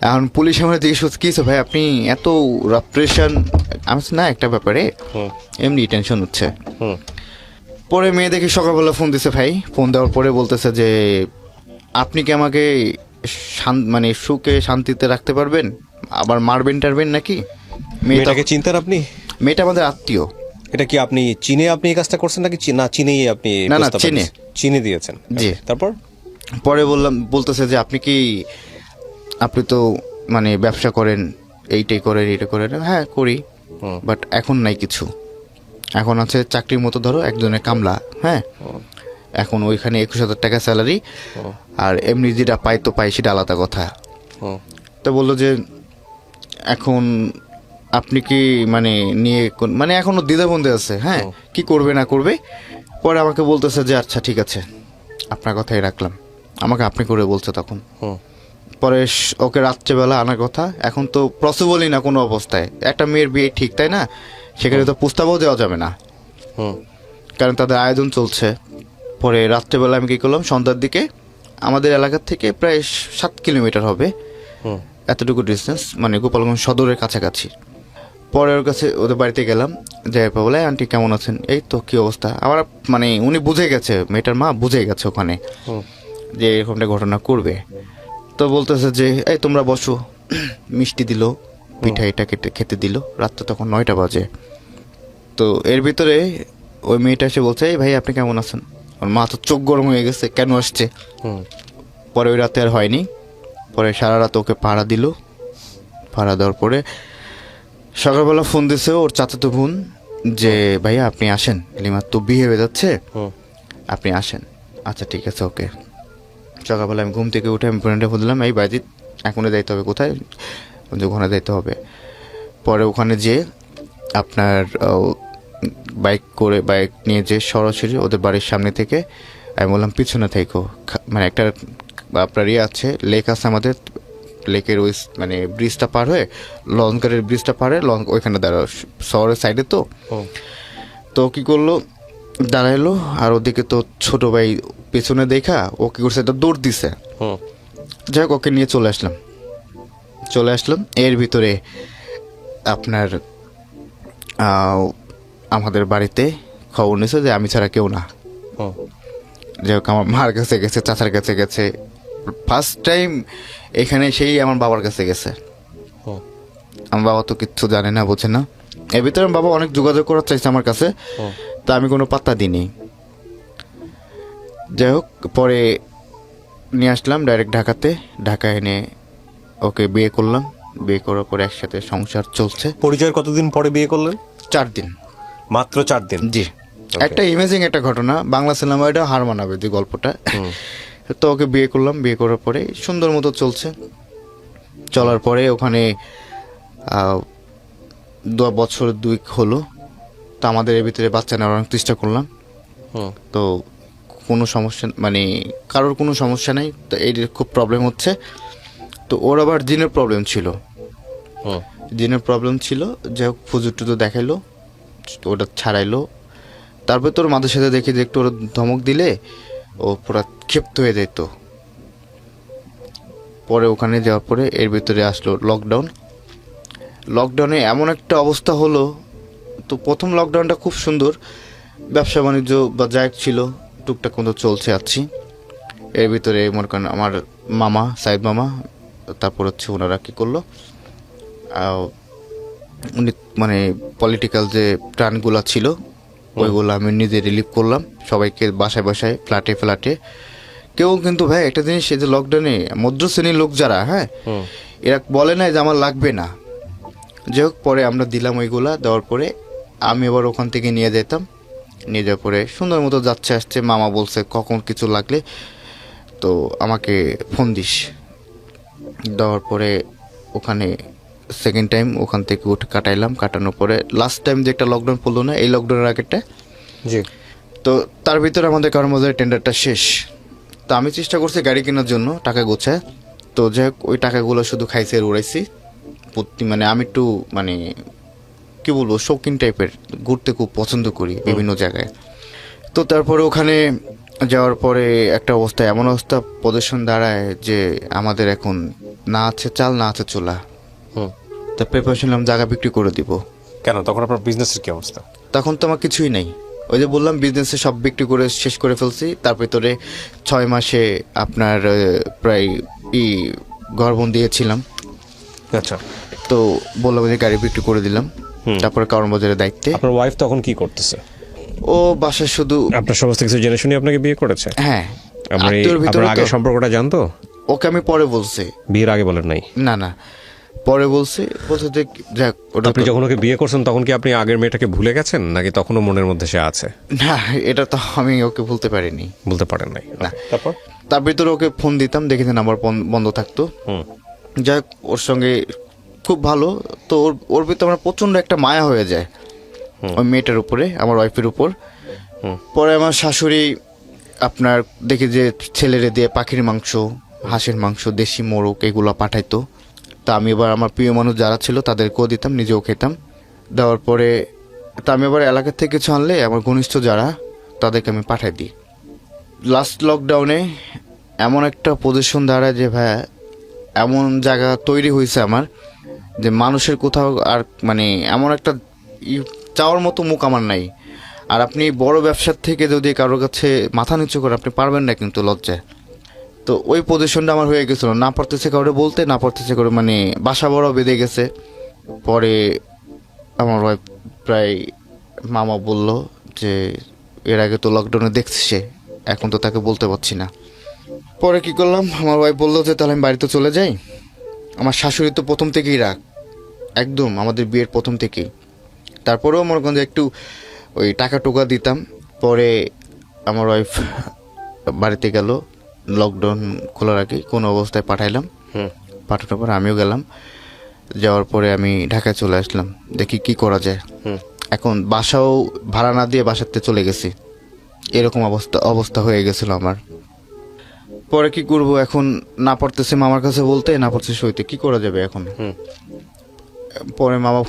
Speaker 1: এখন পুলিশ আমার জিজ্ঞেস করছে কি ভাই আপনি এত প্রেশার? আমি না একটা ব্যাপারে এমনি টেনশন হচ্ছে। পরে মেয়ে দেখি সকালবেলা ফোন দিছে ভাই। ফোন দেওয়ার পরে বলতেছে যে আপনি কি আমাকে মানে সুখে শান্তিতে রাখতে পারবেন, আবার মারবেন টারবেন নাকি?
Speaker 2: মেয়েটাকে চিনতেন আপনি?
Speaker 1: মেয়েটা আমাদের আত্মীয়।
Speaker 2: এটা কি আপনি আপনি এই কাজটা করছেন নাকি না চিনেই আপনি?
Speaker 1: না
Speaker 2: চিনে দিয়েছেন।
Speaker 1: জি।
Speaker 2: তারপর
Speaker 1: পরে বলতেছে যে আপনি তো মানে ব্যবসা করেন, এইটা করেন। হ্যাঁ করি। বাট এখন নাই কিছু। এখন আছে চাকরির মতো ধরো একজনের কামলা, হ্যাঁ, এখন ওইখানে 21,000 টাকা স্যালারি, আর এমনি যেটা পাই তো পাই সেটা আলাদা কথা। তো বললো যে এখন আপনি কি মানে নিয়ে মানে এখনো দ্বিধাবন্ধে আছে, হ্যাঁ, কি করবে না করবে। পরে আমাকে বলতেছে যে আচ্ছা ঠিক আছে, আপনার কথাই রাখলাম। আমাকে আপনি করে বলছে তখন। পরে ওকে রাত্রেবেলা আনার কথা, এখন তো পসিবলই না কোনো অবস্থায়, একটা মেয়ের বিয়ে ঠিক তাই না, সেখানে তো প্রস্তাবও দেওয়া যাবে না, কারণ তাদের আয়োজন চলছে। পরে রাত্রেবেলা আমি কী করলাম, সন্ধ্যার দিকে আমাদের এলাকার থেকে প্রায় 7 কিলোমিটার হবে, এতটুকু ডিস্টেন্স, মানে গোপালগঞ্জ সদরের কাছাকাছি। পরে ওর কাছে ওদের বাড়িতে গেলাম, যাই বলে আন্টি কেমন আছেন, এই তো কী অবস্থা। আমার মানে উনি বুঝে গেছে, মেয়েটার মা বুঝে গেছে ওখানে যে এরকমটা ঘটনা করবে। তো বলতেছে যে এই তোমরা বসো, মিষ্টি দিল, পিঠা এটা খেতে দিল। রাত্রে তখন 9টা বাজে। তো এর ভিতরে ওই মেয়েটা এসে বলছে এই ভাই আপনি কেমন আছেন। ওর মা তো চোখ গরম হয়ে গেছে, কেন আসছে। পরে ওই রাতে আর হয়নি, পরে সারা রাত ওকে পাহারা দিল। পাহারা দেওয়ার পরে সকালবেলা ফোন দিছে ওর চাচাতো বোন যে ভাইয়া আপনি আসেন, লিমার তো বিয়ে হয়ে যাচ্ছে, আপনি আসেন। আচ্ছা ঠিক আছে ওকে। সকালবেলা আমি ঘুম থেকে উঠে আমি ফ্রেন্ডে বললাম এই বাইজিৎ এখনই যাইতে হবে, কোথায়, যে ওখানে যাইতে হবে। পরে ওখানে যেয়ে আপনার বাইক নিয়ে যে সরাসরি ওদের বাড়ির সামনে থেকে আমি বললাম পিছনে থেকেও, মানে একটা আপনার আছে লেক আছে আমাদের, লেকের ওই মানে ব্রিজটা পার হয়ে লঞ্চঘাটের ব্রিজটা পার হয়ে ওইখানে দাঁড়াও শহরের সাইডে। তো কী করলো, দাঁড়াইলো, আর ওদিকে তো ছোট ভাই পেছনে দেখা ও কী করছে, একটা দৌড় দিছে। যাই হোক ওকে নিয়ে চলে আসলাম। এর ভিতরে আপনার আমাদের বাড়িতে খবর নিয়েছে যে আমি ছাড়া কেউ না। যাই হোক আমার মার কাছে গেছে, চাচার কাছে গেছে, ফার্স্ট টাইম এখানে সেই আমার বাবার কাছে গেছে। আমার বাবা তো কিচ্ছু জানে না, বোঝে না। এর ভিতরে আমার বাবা অনেক যোগাযোগ করার চাইছে আমার কাছে, তা আমি কোনো পাত্তা দিইনি। যাই হোক পরে নিয়ে আসলাম ডাইরেক্ট ঢাকায় এনে ওকে বিয়ে করলাম। বিয়ে করার পরে একসাথে সংসার চলছে।
Speaker 2: পরিচয়ের কতদিন পরে বিয়ে করলেন?
Speaker 1: 4 দিন।
Speaker 2: মাত্র 4 দিন?
Speaker 1: জি। একটা ইমেজিং একটা ঘটনা, বাংলা সিনেমা এটা হার মানাবে যে গল্পটা। তো ওকে বিয়ে করলাম, বিয়ে করার পরে সুন্দর মতো চলার পরে ওখানে 2 বছর 2 হলো। তো আমাদের এর ভিতরে বাচ্চা নেওয়ার অনেক চেষ্টা করলাম, তো কোনো সমস্যা মানে কারোর কোনো সমস্যা নেই। তো এই খুব প্রবলেম হচ্ছে। তো ওর আবার জিনের প্রবলেম ছিল, যাই হোক ফুজুর টুজুর দেখাইলো, ওটা ছাড়াইলো। তারপর তোর মাদের সাথে দেখি যে একটু ওরা ধমক দিলে ও পুরা ক্ষিপ্ত হয়ে যেত। পরে ওখানে যাওয়ার পরে এর ভিতরে আসলো লকডাউনে এমন একটা অবস্থা হলো। তো প্রথম লকডাউনটা খুব সুন্দর, ব্যবসা বাণিজ্য বা যা ছিল টুকটাক মতো চলছে আছি। এর ভিতরে মনে করেন আমার মামা, সাইদ মামা, তারপর হচ্ছে ওনারা কী করলো, উনি মানে পলিটিক্যাল যে প্রাণগুলা ছিল ওইগুলো আমি নিজে রিলিভ করলাম সবাইকে, বাসায় ফ্ল্যাটে। কেউ কিন্তু ভাই একটা জিনিস, এই যে লকডাউনে মধ্য শ্রেণীর লোক যারা, হ্যাঁ, এরা বলে না যে আমার লাগবে না। যাই হোক পরে আমরা দিলাম ওইগুলা, দেওয়ার পরে আমি আবার ওখান থেকে নিয়ে যাওয়ার পরে সুন্দর মতো যাচ্ছে আসছে। মামা বলছে কখন কিছু লাগলে তো আমাকে ফোন দিস। দেওয়ার পরে ওখানে সেকেন্ড টাইম ওখান থেকে উঠে কাটানোর পরে লাস্ট টাইম যে একটা লকডাউন পড়লো না, এই লকডাউনের আগেরটা,
Speaker 2: জি। তো
Speaker 1: তার ভিতরে আমাদের কারোর মধ্যে টেন্ডারটা শেষ। তো আমি চেষ্টা করছি গাড়ি কেনার জন্য টাকা গোছায়। তো যাই হোক ওই টাকাগুলো শুধু খাইছে আর উড়াইছি। মানে আমি একটু মানে কি বলবো, শৌখিন টাইপের, ঘুরতে খুব পছন্দ করি বিভিন্ন জায়গায়। তো তারপরে ওখানে যাওয়ার পরে একটা অবস্থা, এমন অবস্থা প্রদর্শন দাঁড়ায় যে আমাদের এখন না আছে চাল, না আছে চোলা। তা প্রিপারেশন নিলাম জায়গা বিক্রি করে দিব।
Speaker 2: কেন, তখন আপনার বিজনেসের কি অবস্থা?
Speaker 1: তখন তো আমার কিছুই নেই, ওই যে বললাম বিজনেসে সব বিক্রি করে শেষ করে ফেলছি। তার ভিতরে 6 মাসে আপনার প্রায় ঘরবন্দি ছিলাম।
Speaker 2: আচ্ছা।
Speaker 1: তো বললাম যে গাড়ি বিক্রি করে দিলাম। তারপরে কারণ বাজারের দায়িত্বে।
Speaker 2: আপনার ওয়াইফ তখন কি করতেছে?
Speaker 1: ও বাসায় শুধু
Speaker 2: আপনার সমস্ত কিছু জেনে শুনে আপনাকে বিয়ে করেছে?
Speaker 1: হ্যাঁ।
Speaker 2: আপনার আগে সম্পর্কটা জানতো?
Speaker 1: ওকে আমি পরে বলছি,
Speaker 2: বিয়ের আগে বলেন নাই?
Speaker 1: না পরে বলছে যে যাক ওটা
Speaker 2: আপনি
Speaker 1: তো-
Speaker 2: যখন ওকে বিয়ে করছেন তখন কি আপনি আগের মেয়েটাকে ভুলে গেছেন নাকি তখনও মনের মধ্যে সে আছে?
Speaker 1: না, এটা তো আমি ওকে বলতে পারিনি।
Speaker 2: বলতে পারেন নাই?
Speaker 1: না।
Speaker 2: তারপর?
Speaker 1: তার ভিতরে ওকে ফোন দিতাম, দেখি যে নাম্বার বন্ধ থাকতো।
Speaker 2: হুম
Speaker 1: যাক, ওর সঙ্গে খুব ভালো। তো ওর ভিতরে আমার প্রচন্ড একটা মায়া হয়ে যায় ওই মেয়েটার উপরে, আমার ওয়াইফের উপর। পরে আমার শাশুড়ি আপনার দেখি যে ছেলেরে দিয়ে পাখির মাংস, হাঁসের মাংস, দেশি মোরগ এগুলো পাঠাইতো। তা আমি এবার আমার প্রিয় মানুষ যারা ছিল তাদেরকেও দিতাম, নিজেও খেতাম। দেওয়ার পরে তা আমি এবার এলাকা থেকে কিছু আনলে আমার ঘনিষ্ঠ যারা তাদেরকে আমি পাঠাই দিই। লাস্ট লকডাউনে এমন একটা পজিশন দাঁড়ায় যে ভাইয়া, এমন জায়গা তৈরি হয়েছে আমার যে মানুষের কোথাও আর মানে এমন একটা চাওয়ার মতো মুখ আমার নাই। আর আপনি বড় ব্যবসার থেকে যদি কারোর কাছে মাথা নিচু করে আপনি পারবেন না কিন্তু লজ্জায়। তো ওই পজিশনটা আমার হয়ে গেছিলো, না পারতেছে কাউরে বলতে, না পারতেছে করে মানে বাসা বড় বেঁধে গেছে। পরে আমার ওয়াইফ প্রায় মামা বলল যে এর আগে তো লকডাউনে দেখছি সে, এখন তো তাকে বলতে পারছি না। পরে কি করলাম, আমার ওয়াইফ বললো যে তাহলে আমি বাড়িতে চলে যাই। আমার শাশুড়ি তো প্রথম থেকেই রাগ, একদম আমাদের বিয়ের প্রথম থেকেই। তারপরেও মনে করেন যে একটু ওই টাকা টোকা দিতাম। পরে আমার ওয়াইফ বাড়িতে গেল, লকডাউন খোলার আগে কোনো অবস্থায় পাঠাইলাম। পাঠানোর পর আমিও গেলাম। যাওয়ার পরে আমি ঢাকায় চলে আসলাম, দেখি কি করা যায়। এখন বাসাও ভাড়া না দিয়ে বাসাতে চলে গেছি, এরকম অবস্থা হয়ে গেছিল আমার। পরে কি করব এখন, না পারতেছে মামার কাছে বলতে, না পারতেছে সইতে, কি করা যাবে এখন। পরে মামা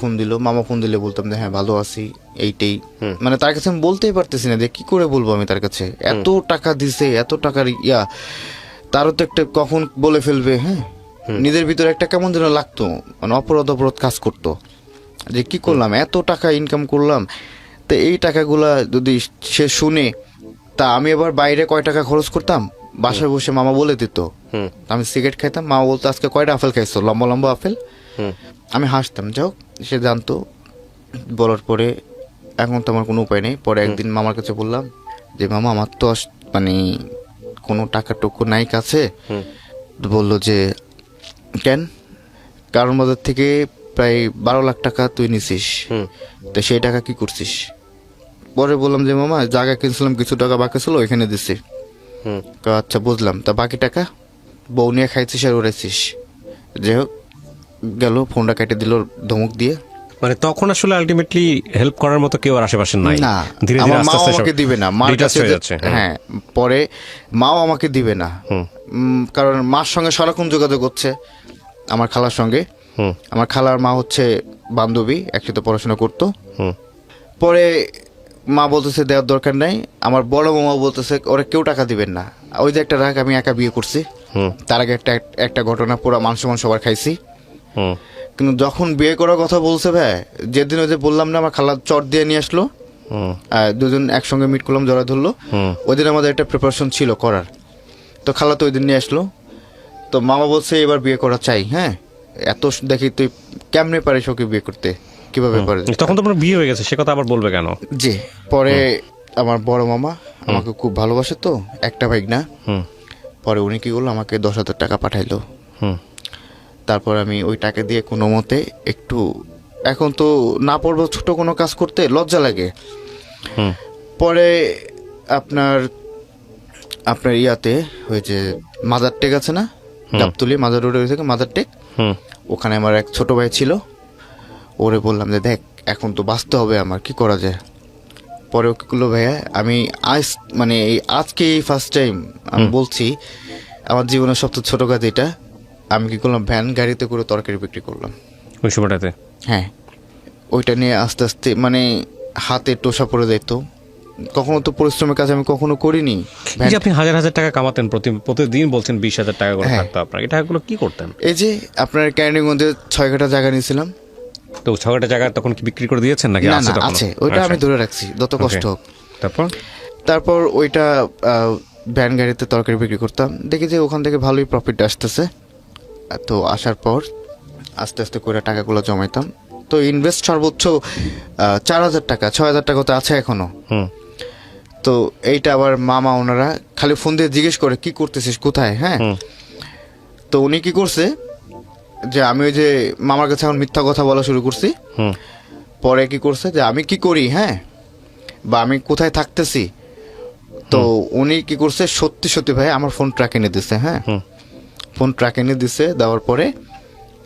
Speaker 1: ফোন দিলে বলতাম যে হ্যাঁ ভালো আছি এইটাই। মানে তার কাছে আমি বলতেই পারতেছি না যে কি করে বলবো আমি তার কাছে, এত টাকা দিছে, এত টাকার তারও তো একটা কখন বলে ফেলবে। হ্যাঁ, নিজের ভিতরে একটা কেমন যেন লাগতো, মানে অপরাধ কাজ করতো যে কি করলাম, এত টাকা ইনকাম করলাম, তো এই টাকাগুলা যদি সে শুনে, তা আমি আবার বাইরে কয় টাকা খরচ করতাম, বাসায় বসে মামা বলে দিত। আমি সিগারেট খাইতাম, মামা বলতো আজকে কয়টা আপেল খাইছো, লম্বা লম্বা আপেল। আমি হাসতাম, যাও সে জানতো। বলার পরে এখন তো আমার কোনো উপায় নেই। পরে একদিন মামার কাছে বললাম যে মামা আমার তো মানে কোনো টাকা টুকু নাই কাছে। বললো যে কেন, কারণ বাজার থেকে প্রায় 12 লাখ টাকা তুই নিছিস, তো সেই টাকা কি করছিস। পরে বললাম যে মামা জায়গা কিনছিলাম, কিছু টাকা বাকি ছিল ওইখানে দিছি। আচ্ছা বুঝলাম, তা বাকি টাকা বউ নিয়ে খাইছিস আর উড়াইছিস। যাই হোক, গেল, ফোনটা কেটে দিল ধমক দিয়ে।
Speaker 2: মানে তখন আসলে আলটিমেটলি হেল্প করার মতো কেউ আর আশেপাশে নাই।
Speaker 1: না,
Speaker 2: ধীরে ধীরে
Speaker 1: আমার
Speaker 2: আস্তে
Speaker 1: মাও
Speaker 2: আস্তে
Speaker 1: আমাকে দিবে না, মার
Speaker 2: detached
Speaker 1: কাছে
Speaker 2: হয়ে যাচ্ছে।
Speaker 1: হ্যাঁ, পরে মাও আমাকে দিবে না। কারণ মার সঙ্গে সারাক্ষণ যোগাযোগ হচ্ছে, আমার খালার সঙ্গে। আমার খালার মা হচ্ছে বান্ধবী, একসাথে পড়াশোনা করতো। পরে মা বলতেছে দেওয়ার দরকার নাই, আমার বড় মামা বলতেছে ওরা কেউ টাকা দিবেন না। ওই যে একটা রাগ, আমি একা বিয়ে করছি, তার আগে একটা ঘটনা, পুরো মাংস সবার খাইছি। কিন্তু যখন বিয়ে করার কথা বলছে ভাই, যেদিন ওই যে বললাম না আমার খালা চট দিয়ে নিয়ে আসলো, দুজন একসঙ্গে মিট করলাম, জড়া ধরলো, ওই দিন আমাদের একটা প্রিপারেশন ছিল করার। তো খালা তো ওই দিন নিয়ে আসলো। তো মামা বলছে এবার বিয়ে করা চাই। হ্যাঁ, এত দেখি তুই কেমনে পারিস ওকে বিয়ে করতে, কিভাবে পারিস।
Speaker 2: তখন তো আপনার বিয়ে হয়ে গেছে, সে কথা আবার বলবে কেন?
Speaker 1: জি, পরে আমার বড় মামা আমাকে খুব ভালোবাসে, তো একটা ভাই না। পরে উনি কি করলো, আমাকে 10,000 টাকা পাঠাইলো। তারপর আমি ওই টাকা দিয়ে কোনো মতে একটু, এখন তো না পারবো ছোট কোনো কাজ করতে, লজ্জা লাগে। পরে আপনার ইয়াতে ওই যে মাদার টেক আছে না, গাবতলি মাদার রোডে থেকে মাদার টেক, ওখানে আমার এক ছোট ভাই ছিল। ওরে বললাম যে দেখ এখন তো বাঁচতে হবে, আমার কি করা যায়। পরে ওকে করলো ভাইয়া, আমি মানে আজকে এই ফার্স্ট টাইম আমি বলছি, আমার জীবনের সবচেয়ে ছোট কাজ এটা। আমি কি করলাম, ভ্যান গাড়িতে করে তরকারি বিক্রি করলাম
Speaker 2: ওই সময়টাতে।
Speaker 1: হ্যাঁ, ওইটা নিয়ে আস্তে আস্তে মানে হাতে টোসা পড়ে যেত। কখনো তো পরিশ্রমের কাজ আমি কখনো করিনি।
Speaker 2: এই যে আপনি হাজার হাজার টাকা কামাতেন প্রতিদিন, বলছেন 20,000 টাকা করে
Speaker 1: হ্যাঁ।
Speaker 2: থাকতো আপনার, এই টাকাগুলো কি করতেন?
Speaker 1: এই যে আপনার ক্যান্ডিগঞ্জে 6 কাঠা জায়গা নিয়েছিলাম।
Speaker 2: তো 6টা জায়গা তখন কি বিক্রি করে দিয়েছেন নাকি
Speaker 1: না
Speaker 2: আছে
Speaker 1: না,
Speaker 2: তখন?
Speaker 1: আছে, ওইটা আমি ধরে রাখছি যত কষ্ট হোক। তারপর ওইটা ভ্যান গাড়িতে তরকারি বিক্রি করতাম, দেখি যে ওখান থেকে ভালোই প্রফিট আসতেছে। তো আসার পর আস্তে আস্তে করে টাকাগুলো জমাইতাম। তো ইনভেস্ট সর্বোচ্চ 4,000 টাকা, 6,000 টাকা তো আছে এখনো। তো এইটা আবার মামা ওনারা খালি ফোন দিয়ে জিজ্ঞেস করে কি করতেছিস, কোথায়। হ্যাঁ, তো উনি কি করছে, যে আমি ওই যে মামার কাছে এখন মিথ্যা কথা বলা শুরু করছি।
Speaker 2: হুম
Speaker 1: পরে কি করছে যে আমি কি করি, হ্যাঁ, বা আমি কোথায় থাকতেছি, তো উনি কি করছে সত্যি সত্যি ভাই আমার ফোন ট্র্যাক এনে দিছে। হ্যাঁ, ফোন ট্র্যাক এনে দিছে, দেওয়ার পরে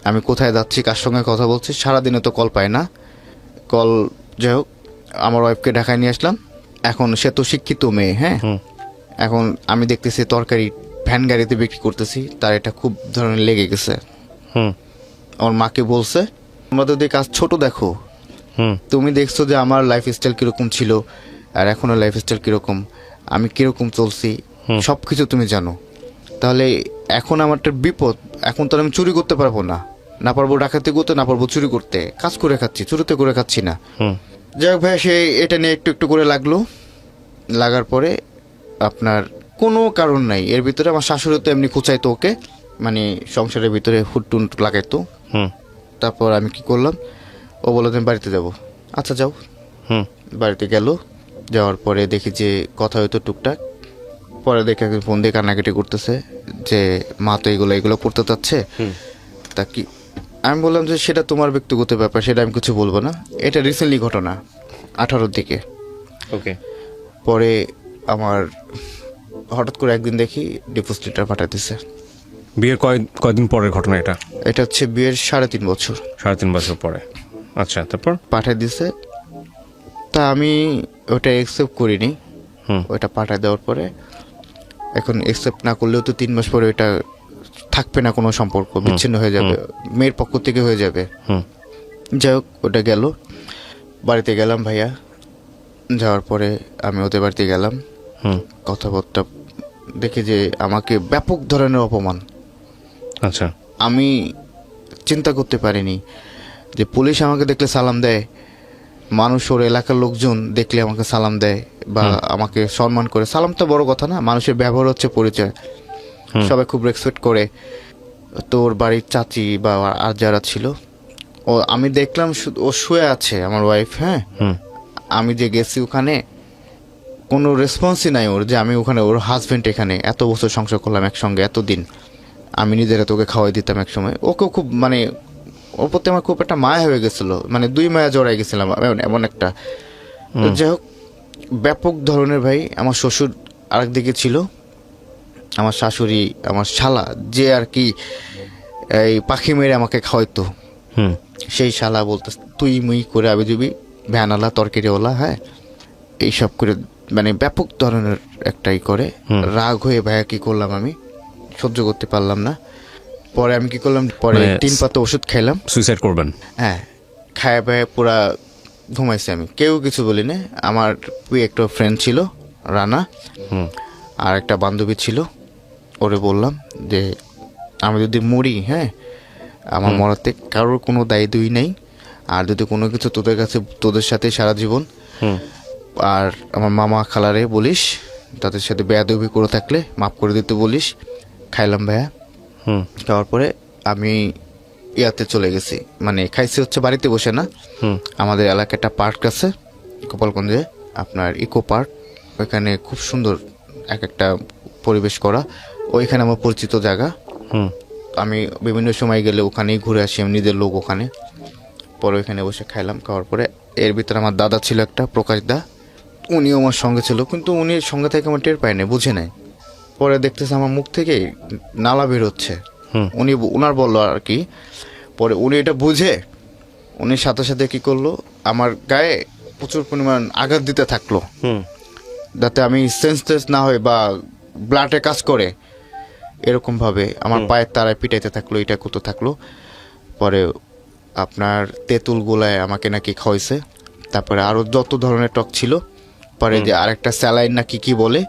Speaker 1: আমি কোথায় যাচ্ছি, কার সঙ্গে কথা বলছি, সারাদিনে তো কল পাই না। কল, যাই হোক, আমার ওয়াইফকে ঢাকায় নিয়ে আসলাম। এখন সে তো শিক্ষিত মেয়ে, হ্যাঁ, এখন আমি দেখতেছি তরকারি ভ্যান গাড়িতে বিক্রি করতেছি, তার এটা খুব ধরনের লেগে গেছে।
Speaker 2: হুম
Speaker 1: আমার মাকে বলছে, তোমরা যদি কাজ ছোট দেখো,
Speaker 2: হুম
Speaker 1: তুমি দেখছো যে আমার লাইফস্টাইল কিরকম ছিল আর এখনো লাইফস্টাইল কিরকম, আমি কিরকম চলছি, সব কিছু তুমি জানো। তাহলে এখন আমার একটা বিপদ, এখন তো আর আমি চুরি করতে পারবো না, না পারবো ডাকাতি করতে, না পারবো চুরি করতে, কাজ করে খাচ্ছি, চুরিতে করে খাচ্ছি না। যাই হোক ভাই, সে এটা নিয়ে একটু একটু করে লাগলো। লাগার পরে আপনার কোনো কারণ নাই এর ভিতরে, আমার শাশুড়ি তো এমনি খুঁচাইতো ওকে, মানে সংসারের ভিতরে হুটটুন লাগাইতো।
Speaker 2: হুম
Speaker 1: তারপর আমি কি করলাম, ও বললো তুমি বাড়িতে যাবো, আচ্ছা যাও।
Speaker 2: হুম
Speaker 1: বাড়িতে গেল, যাওয়ার পরে দেখি যে কথা হয়তো টুকটাক। পরে দেখে একজন ফোন দিয়ে কান্নাকাটি করতেছে যে মা তো এগুলো করতে চাচ্ছে, তা কি। আমি বললাম যে সেটা তোমার ব্যক্তিগত ব্যাপার, সেটা আমি কিছু বলবো না, এটা রিসেন্টলি ঘটনা 18-র দিকে।
Speaker 2: ওকে।
Speaker 1: পরে আমার হঠাৎ করে একদিন দেখি ডিভোর্স লেটার পাঠিয়ে দিছে।
Speaker 2: বিয়ের কয়দিন পরের ঘটনা এটা?
Speaker 1: এটা হচ্ছে বিয়ের 3.5 বছর।
Speaker 2: 3.5 বছর পরে। আচ্ছা, তারপর?
Speaker 1: পাঠিয়ে দিছে, তা আমি ওটা অ্যাকসেপ্ট করিনি। ওটা পাঠিয়ে দেওয়ার পরে এখন অ্যাকসেপ্ট না করলেও তো 3 মাস পরে এটা থাকবে না, কোনো সম্পর্ক বিচ্ছিন্ন হয়ে যাবে, মেয়ের পক্ষ থেকে হয়ে যাবে। যাই হোক, ওটা গেল, বাড়িতে গেলাম ভাইয়া। যাওয়ার পরে আমি ওদের বাড়িতে গেলাম, কথাবার্তা দেখি যে আমাকে ব্যাপক ধরনের অপমান।
Speaker 2: আচ্ছা।
Speaker 1: আমি চিন্তা করতে পারিনি যে পুলিশ আমাকে দেখলে সালাম দেয়, মানুষ ওর এলাকার লোকজন দেখলে আমাকে সালাম দেয় বা আমাকে সম্মান করে। সালাম তো বড় কথা না, মানুষের ব্যবহার হচ্ছে পরিচয়, সবাই খুব রেসপেক্ট করে। তো ওর বাড়ির চাচি বা আর যারা ছিল, ও আমি দেখলাম ও শুয়ে আছে, আমার ওয়াইফ। হ্যাঁ, আমি যে গেছি ওখানে কোনো রেসপন্সই নাই ওর, যে আমি ওখানে, ওর হাজবেন্ড এখানে, এত বছর সংসার করলাম একসঙ্গে, এতদিন আমি নিজের তোকে খাওয়াই দিতাম এক সময়, ওকেও খুব, মানে ওর প্রতি আমার খুব একটা মায়া হয়ে গেছিল, মানে 2 মায়া জড়াই গেছিলাম এমন একটা। যাই হোক, ব্যাপক ধরনের ভাই। আমার শ্বশুর আরেকদিকে ছিল, আমার শাশুড়ি, আমার শালা যে আর কি এই পাখি মেরে আমাকে খাওয়াইতো, সেই শালা বলতে তুই মুই করে আবিজুবি, ভ্যানালা তরকারিওয়ালা, হ্যাঁ, এইসব করে মানে ব্যাপক ধরনের একটাই করে। রাগ হয়ে ভাইয়া কি করলাম, আমি সহ্য করতে পারলাম না। পরে আমি কি করলাম, পরে 3 পাতা ওষুধ খাইলাম।
Speaker 2: সুইসাইড করবেন?
Speaker 1: হ্যাঁ, খায় ভাইয়া পুরা ঘুমাইছি আমি, কেউ কিছু বলি না। আমার একটা ফ্রেন্ড ছিল রানা, আর একটা বান্ধবী ছিল, ওরে বললাম যে আমি যদি মরি, হ্যাঁ, আমার মরাতে কারোর কোনো দায়িত্বই নেই, আর যদি কোনো কিছু তোদের কাছে, তোদের সাথে সারা জীবন, আর আমার মামা খালারে বলিস, তাদের সাথে বেয়াদবি করে থাকলে মাফ করে দিতে বলিস। খাইলাম ভাইয়া। খাওয়ার পরে আমি ইয়াতে চলে গেছি, মানে খাইছি হচ্ছে বাড়িতে বসে না, আমাদের এলাকায় একটা পার্ক আছে গোপালগঞ্জে, আপনার ইকো পার্ক, ওইখানে খুব সুন্দর এক একটা পরিবেশ করা, ওইখানে আমার পরিচিত জায়গা। আমি বিভিন্ন সময় গেলে ওখানেই ঘুরে আসি, আমি নিজের লোক ওখানে। পরে ওইখানে বসে খাইলাম। খাওয়ার পরে এর ভিতরে আমার দাদা ছিল একটা, প্রকাশ দা, উনিও আমার সঙ্গে ছিল, কিন্তু উনি সঙ্গে থেকে আমার টের পায় না, বুঝে নাই। পরে দেখতেছে আমার মুখ থেকে নালা বের হচ্ছে, উনার বললো আর কি। পরে উনি এটা বুঝে উনি সাথে সাথে কি করলো, আমার গায়ে প্রচুর পরিমাণ আঘাত দিতে থাকলো, যাতে আমি সেন্সলেস না হই বা ব্লাডে কাজ করে, এরকম ভাবে আমার পায়ের তারায় পিটাইতে থাকলো, এটা করতে থাকলো। পরে আপনার তেঁতুল গোলায় আমাকে নাকি খাওয়াইছে, তারপরে আরো যত ধরনের টক ছিল। পরে যে আরেকটা স্যালাইন নাকি কি বলে,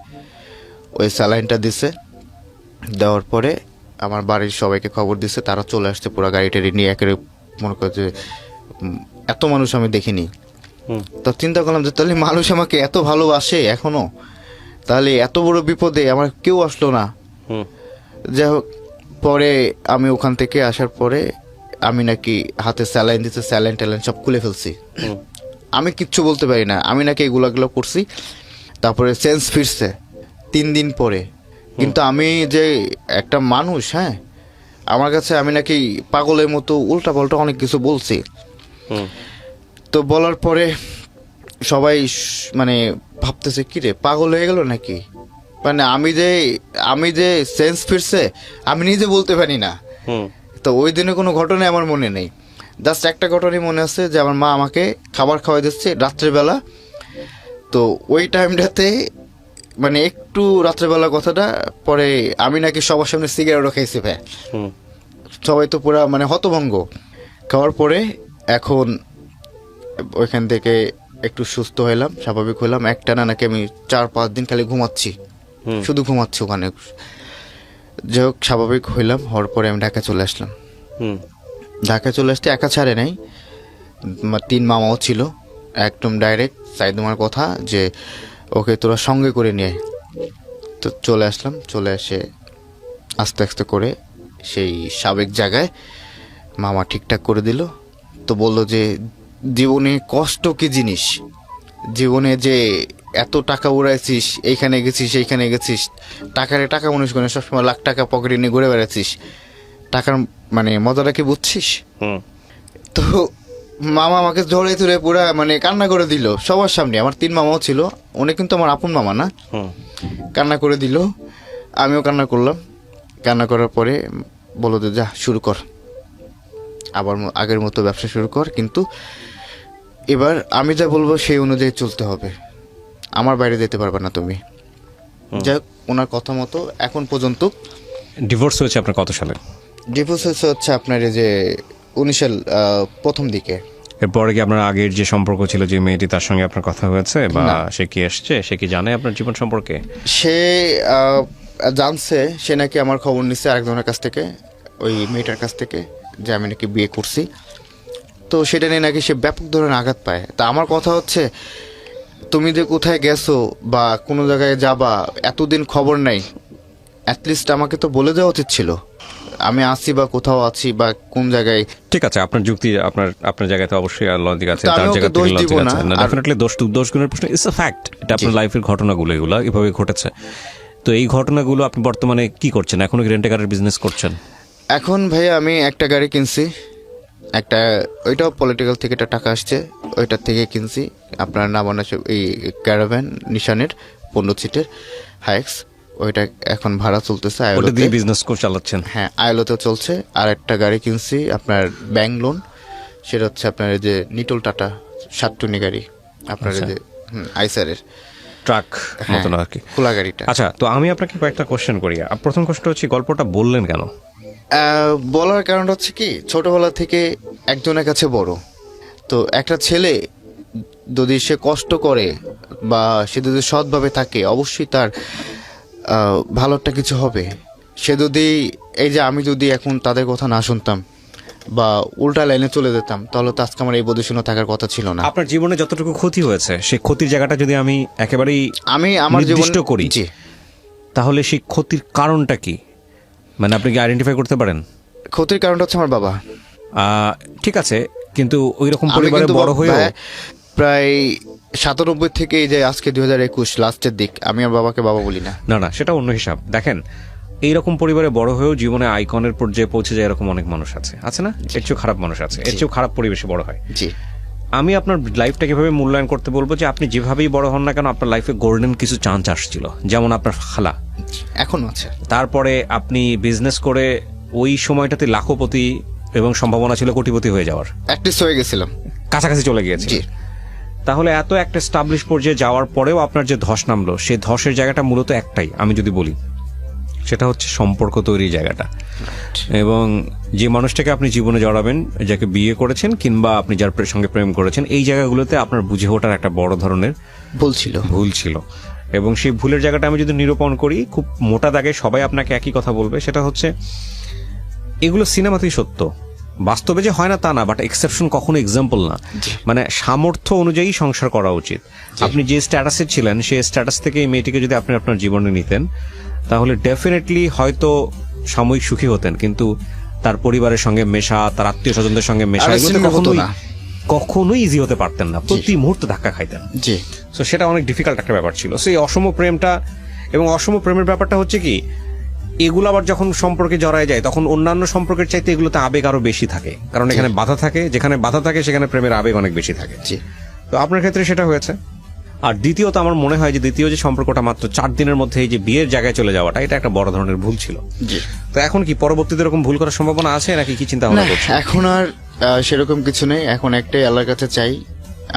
Speaker 1: ওই স্যালাইনটা দিছে। দেওয়ার পরে আমার বাড়ির সবাইকে খবর দিছে, তারা চলে আসছে পুরো গাড়ি টাড়ি নিয়ে, একেবারে মনে করে যে এত মানুষ আমি দেখিনি। তো চিন্তা করলাম যে তাহলে মানুষ আমাকে এত ভালোবাসে এখনো, তাহলে এত বড় বিপদে আমার কেউ আসলো না। যাই হোক, পরে আমি ওখান থেকে আসার পরে আমি নাকি হাতে স্যালাইন দিতে, স্যালাইন ট্যালাইন সব খুলে ফেলছি, আমি কিচ্ছু বলতে পারি না, আমি নাকি এগুলো করছি। তারপরে সেন্স ফিরছে 3 দিন পরে। কিন্তু আমি যে একটা মানুষ, হ্যাঁ, আমার কাছে আমি নাকি পাগলের মতো উল্টা পাল্টা অনেক কিছু বলছি। তো বলার পরে সবাই মানে ভাবতেছে কি রে পাগল হয়ে গেল নাকি, মানে আমি যে সেন্স ফিরছে আমি নিজে বলতে পারি না। তো ওই দিনে কোনো ঘটনা আমার মনে নেই, জাস্ট একটা ঘটনাই মনে আছে যে আমার মা আমাকে খাবার খাওয়াই দিচ্ছে রাত্রেবেলা। তো ওই টাইমটাতে মানে একটু রাত্রেবেলা কথাটা পরে আমি নাকি সবার সামনে সিগারেটও খাইছি ভাই। সবাই তো পুরা মানে হতভঙ্গ। খাওয়ার পরে এখন ওইখান থেকে একটু সুস্থ হইলাম, স্বাভাবিক হইলাম। একটানা নাকি আমি 4-5 দিন খালি ঘুমাচ্ছি, শুধু ঘুমাচ্ছি ওখানে। যাই হোক স্বাভাবিক হইলাম, হওয়ার পরে আমি ঢাকা চলে আসলাম। ঢাকা চলে আসতে একা ছাড়ে নাই, 3 মামাও ছিল। একদম ডাইরেক্ট সাইদুমার কথা যে ওকে তোরা সঙ্গে করে নিয়ে আয়। তো চলে আসলাম, চলে এসে আস্তে আস্তে করে সেই সাবেক জায়গায় মামা ঠিকঠাক করে দিল। তো বললো যে জীবনে কষ্ট কি জিনিস, জীবনে যে এত টাকা উড়াইছিস, এইখানে গেছিস এইখানে গেছিস, টাকা মনে করে সবসময় লাখ টাকা পকেটে নিয়ে ঘুরে বেড়াচ্ছিস, টাকার মানে মজাটা কি বুঝছিস? তো মামা আমাকে ধরে ধরে পুরা মানে কান্না করে দিল সবার সামনে। আমার 3 মামাও ছিল, উনি কিন্তু আমার আপন মামা না। কান্না করে দিল, আমিও কান্না করলাম। কান্না করার পরে বললো যে যা শুরু কর, আবার আগের মতো ব্যবসা শুরু কর, কিন্তু এবার আমি যা বলবো সেই অনুযায়ী চলতে হবে, আমার বাইরে যেতে পারবে না তুমি। যাই হোক ওনার কথা মতো এখন পর্যন্ত।
Speaker 2: ডিভোর্স হয়েছে আপনার কত সালে?
Speaker 1: ডিভোর্স হচ্ছে আপনার এই যে 19 সাল প্রথম দিকে।
Speaker 2: এরপরে কি আপনার আগের যে সম্পর্ক ছিল যে মেয়েটি, তার সঙ্গে আপনার কথা হয়েছে বা সে কি এসছে, সে কি জানে আপনার জীবন সম্পর্কে?
Speaker 1: সে জানছে, সে নাকি আমার খবর নিচ্ছে আরেকজনের কাছ থেকে, ওই মেয়েটার কাছ থেকে, যে আমি নাকি বিয়ে করছি। তো সেটা নিয়ে নাকি সে ব্যাপক ধরনের আঘাত পায়। তা আমার কথা হচ্ছে তুমি যে কোথায় গেছো বা কোনো জায়গায় যাবা, এতদিন খবর নাই, অ্যাটলিস্ট আমাকে তো বলে দেওয়া উচিত ছিল আমি আছি বা কোথাও আছি বা কোন জায়গায়।
Speaker 2: ঠিক আছে, আপনার যুক্তি আপনার জায়গাতে অবশ্যই লজিক আছে,
Speaker 1: তো
Speaker 2: তার
Speaker 1: আমি ওকে
Speaker 2: জায়গাতে
Speaker 1: দোষ
Speaker 2: লজিক
Speaker 1: দিব না।
Speaker 2: আছে। না, ডেফিনেটলি দোষ গুণের প্রশ্ন ইটস আ ফ্যাক্ট, এটা আপনার লাইফের ঘটনাগুলো, এগুলো এভাবে ঘটেছে। তো এই ঘটনাগুলো আপনি বর্তমানে কি করছেন? এখনো কি রেন্টে কারের বিজনেস করছেন?
Speaker 1: এখন ভাইয়া আমি একটা গাড়ি কিনছি, একটা ওইটাও পলিটিক্যাল থেকে একটা টাকা আসছে, ওইটার থেকে কিনছি। আপনার নাম আছে এই ক্যারাভ্যান নিশানের 15 সিটের হাইক্স, ওইটা এখন ভাড়া চলতেছে
Speaker 2: ওটা
Speaker 1: আইলোতে।
Speaker 2: দিয়ে বিজনেস করে চালাচ্ছেন?
Speaker 1: হ্যাঁ আইলোতে চলছে। আর একটা গাড়ি কিনছি আপনার ব্যাংক লোন, সেটা হচ্ছে আপনার এই যে নিটল টাটা 7 গাড়ি, আপনার এই যে আইসারের
Speaker 2: ট্রাক মতন আর কি,
Speaker 1: খোলা গাড়িটা।
Speaker 2: আচ্ছা, তো আমি আপনাকে কয়েকটা কোশ্চেন করি। প্রথম কোশ্চেন হচ্ছে গল্পটা বললেন কেন?
Speaker 1: বলার কারণটা হচ্ছে কি, ছোটবেলা থেকে একজনের কাছে বড়, তো একটা ছেলে যদি সে কষ্ট করে বা সে যদি সৎভাবে থাকে অবশ্যই তার ভালো একটা কিছু হবে। সে যদি এই যে আমি যদি এখন তাদের কথা না শুনতাম বা উল্টা লাইনে চলে যেতাম, তাহলে তো আজকে আমার এই পজিশনে থাকার কথা ছিল না।
Speaker 2: আপনার জীবনে যতটুকু ক্ষতি হয়েছে সেই ক্ষতির জায়গাটা যদি আমি একেবারেই
Speaker 1: আমার
Speaker 2: নির্দিষ্ট
Speaker 1: জীবন
Speaker 2: করি, তাহলে সেই ক্ষতির কারণটা কি, মানে আপনি কি আইডেন্টিফাই করতে পারেন?
Speaker 1: ক্ষতির কারণটা হচ্ছে আমার বাবা।
Speaker 2: ঠিক আছে, কিন্তু ওই রকম পরিবারে বড় হয়ে
Speaker 1: প্রায় 97 থেকে এই যে আজকে 2021 লাস্টের দিক, আমি আর বাবাকে বাবা বলি না।
Speaker 2: না সেটা অন্য হিসাব। দেখেন, এইরকম পরিবারে বড় হয়েও জীবনে আইকনের পর্যায়ে পৌঁছে যায় এরকম অনেক মানুষ আছে না? এর চেয়েও খারাপ মানুষ আছে, এর চেয়েও খারাপ পরিবেশে বড় হয়।
Speaker 1: জি,
Speaker 2: আমি আপনার লাইফটা কিভাবে মূল্যায়ন করতে বলবো যে আপনি যেভাবেই বড় হন না কেন, আপনার লাইফে গোল্ডেন কিছু চান্স আসছিল, যেমন আপনার খালা
Speaker 1: এখন আছে।
Speaker 2: তারপরে আপনি বিজনেস করে ওই সময়টাতে লাখপতি এবং সম্ভাবনা ছিল কোটিপতি হয়ে যাওয়ার,
Speaker 1: অ্যাটলিস্ট হয়ে গেছিলাম,
Speaker 2: কাছাকাছি চলে গিয়েছে। তাহলে এত একটা এস্টাবলিশ পর্যায়ে যাওয়ার পরেও আপনার যে ধস নামলো, সেই ধসের জায়গাটা মূলত একটাই, আমি যদি বলি সেটা হচ্ছে সম্পর্ক তৈরির জায়গাটা। এবং যে মানুষটাকে আপনি জীবনে জড়াবেন, যাকে বিয়ে করেছেন কিংবা আপনি যার সঙ্গে প্রেম করেছেন, এই জায়গাগুলোতে আপনার বুঝে ওঠার একটা বড় ধরনের ভুল ছিল। এবং সেই ভুলের জায়গাটা আমি যদি নিরূপণ করি খুব মোটা দাগে, সবাই আপনাকে একই কথা বলবে, সেটা হচ্ছে এগুলো সিনেমাতেই সত্য, বাস্তবে যে হয় না তা না, বাট এক্সেপশন কখনো এক্সাম্পল না। মানে সামর্থ্য অনুযায়ী সংসার করা উচিত। আপনি যে স্ট্যাটাসে ছিলেন সেই স্ট্যাটাস থেকে এই মেয়েটিকে যদি আপনি আপনার জীবনে নিতেন, তাহলে ডেফিনেটলি হয়তো সাময়িক সুখী হতেন, কিন্তু তার পরিবারের সঙ্গে মেশা, তার আত্মীয় স্বজনদের সঙ্গে মেশা, কখনোই ইজি হতে পারতেন না, প্রতি মুহূর্তে ধাক্কা খাইতেন। তো সেটা অনেক ডিফিকাল্ট একটা ব্যাপার ছিল। সেই অসম প্রেমটা এবং অসম প্রেমের ব্যাপারটা হচ্ছে কি, এগুলো আবার যখন সম্পর্কে জড়ায় যায় তখন অন্যান্য সম্পর্কের চাইতে এগুলোতে আবেগ আরো বেশি থাকে, কারণ এখানে বাধা থাকে, যেখানে বাধা থাকে সেখানে প্রেমের আবেগ অনেক বেশি থাকে।
Speaker 1: জি।
Speaker 2: তো আপনার ক্ষেত্রে সেটা হয়েছে। আর দ্বিতীয়ত আমার মনে হয় যে দ্বিতীয় যে সম্পর্কটা মাত্র 4 দিনের মধ্যে এই যে বিয়ের জায়গায় চলে যাওয়াটা, এটা একটা বড় ধরনের ভুল ছিল।
Speaker 1: জি।
Speaker 2: তো এখন কি পরবর্তীতে এরকম ভুল করার সম্ভাবনা আছে নাকি কি চিন্তা ভাবনা
Speaker 1: না,
Speaker 2: করছেন?
Speaker 1: এখন আর সেরকম কিছু নেই। এখন একটাই আল্লাহর কাছে চাই,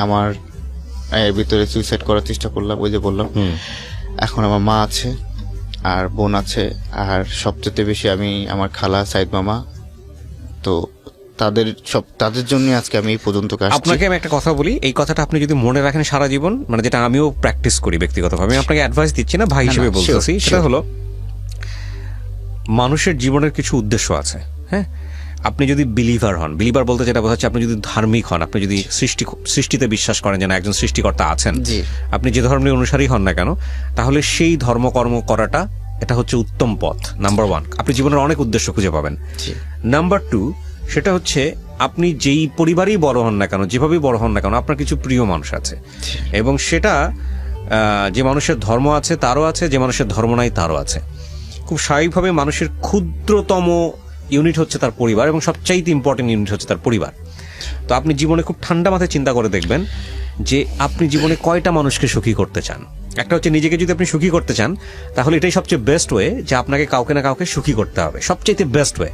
Speaker 1: আমার এর ভিতরে সুইসাইড করার চেষ্টা করলাম, ওই যে বললাম। এখন আমার মা আছে আর বোন আছে, আর সবচেয়ে বেশি আমি আমার খালা সাইদ মামা, তো তাদের জন্য আজকে আমি এই পর্যন্ত কাজ।
Speaker 2: আপনাকে আমি একটা কথা বলি, এই কথাটা আপনি যদি মনে রাখেন সারা জীবন, মানে যেটা আমিও প্র্যাকটিস করি ব্যক্তিগতভাবে, আমি আপনাকে অ্যাডভাইস দিচ্ছি না, ভাই হিসেবে বলতেছি, সেটা হলো মানুষের জীবনের কিছু উদ্দেশ্য আছে। হ্যাঁ, আপনি যদি বিলিভার হন, বিলিভার বলতে যেটা বোঝাচ্ছে আপনি যদি ধার্মিক হন, আপনি যদি সৃষ্টিতে বিশ্বাস করেন যে না একজন সৃষ্টিকর্তা আছেন, আপনি যে ধর্মের অনুসারী হন না কেন, তাহলে সেই ধর্মকর্ম করাটা এটা হচ্ছে উত্তম পথ। নাম্বার 1, আপনি জীবনের অনেক উদ্দেশ্য খুঁজে পাবেন। নাম্বার 2, সেটা হচ্ছে আপনি যেই পরিবারেই বড় হন না কেন, যেভাবেই বড় হন না কেন, আপনার কিছু প্রিয় মানুষ আছে, এবং সেটা যে মানুষের ধর্ম আছে তারও আছে, যে মানুষের ধর্ম নাই তারও আছে। খুব স্বাভাবিকভাবে মানুষের ক্ষুদ্রতম ইউনিট হচ্ছে তার পরিবার, এবং সবচাইতে ইম্পর্টেন্ট ইউনিট হচ্ছে তার পরিবার। তো আপনি জীবনে খুব ঠান্ডা মাথায় চিন্তা করে দেখবেন যে আপনি জীবনে কয়টা মানুষকে সুখী করতে চান। একটা হচ্ছে নিজেকে যদি আপনি সুখী করতে চান, তাহলে এটাই সবচেয়ে বেস্ট ওয়ে যে আপনাকে কাউকে না কাউকে সুখী করতে হবে, সবচেয়ে বেস্ট ওয়ে।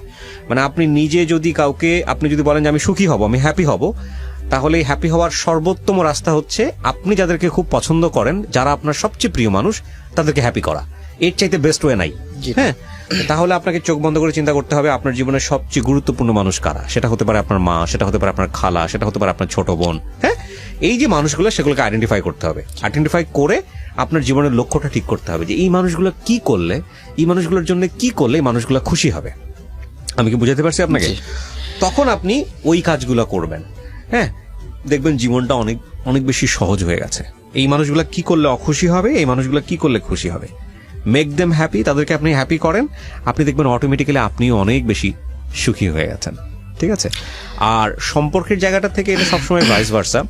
Speaker 2: মানে আপনি নিজে যদি কাউকে, আপনি যদি বলেন যে আমি সুখী হব, আমি হ্যাপি হব, তাহলে এই হ্যাপি হওয়ার সর্বোত্তম রাস্তা হচ্ছে আপনি যাদেরকে খুব পছন্দ করেন, যারা আপনার সবচেয়ে প্রিয় মানুষ, তাদেরকে হ্যাপি করা। এর চাইতে বেস্ট ওয়ে নাই। হ্যাঁ, তাহলে আপনাকে চোখ বন্ধ করে চিন্তা করতে হবে আপনার জীবনের সবচেয়ে গুরুত্বপূর্ণ মানুষ কারা। সেটা হতে পারে আপনার মা, সেটা হতে পারে আপনার খালা, সেটা হতে পারে আপনার ছোট বোন। হ্যাঁ, এই যে মানুষগুলো, সেগুলোকে আইডেন্টিফাই করতে হবে। আইডেন্টিফাই করে আপনার জীবনের লক্ষ্যটা ঠিক করতে হবে যে এই মানুষগুলো কি করলে, এই মানুষগুলোর জন্য কি করলে এই মানুষগুলো খুশি হবে। আমি কি বুঝাতে পারছি আপনাকে? তখন আপনি ওই কাজগুলো করবেন। হ্যাঁ, দেখবেন জীবনটা অনেক অনেক বেশি সহজ হয়ে গেছে। এই মানুষগুলো কি করলে অখুশি হবে, এই মানুষগুলো কি করলে খুশি হবে। মেক দেম হ্যাপি, তাদেরকে আপনি হ্যাপি করেন, আপনি দেখবেন অটোমেটিক্যালি আপনিও অনেক বেশি সুখী হয়ে গেছেন। ঠিক আছে? আর সম্পর্কের জায়গাটা থেকে এটা সবসময় ভাইস ভার্সা,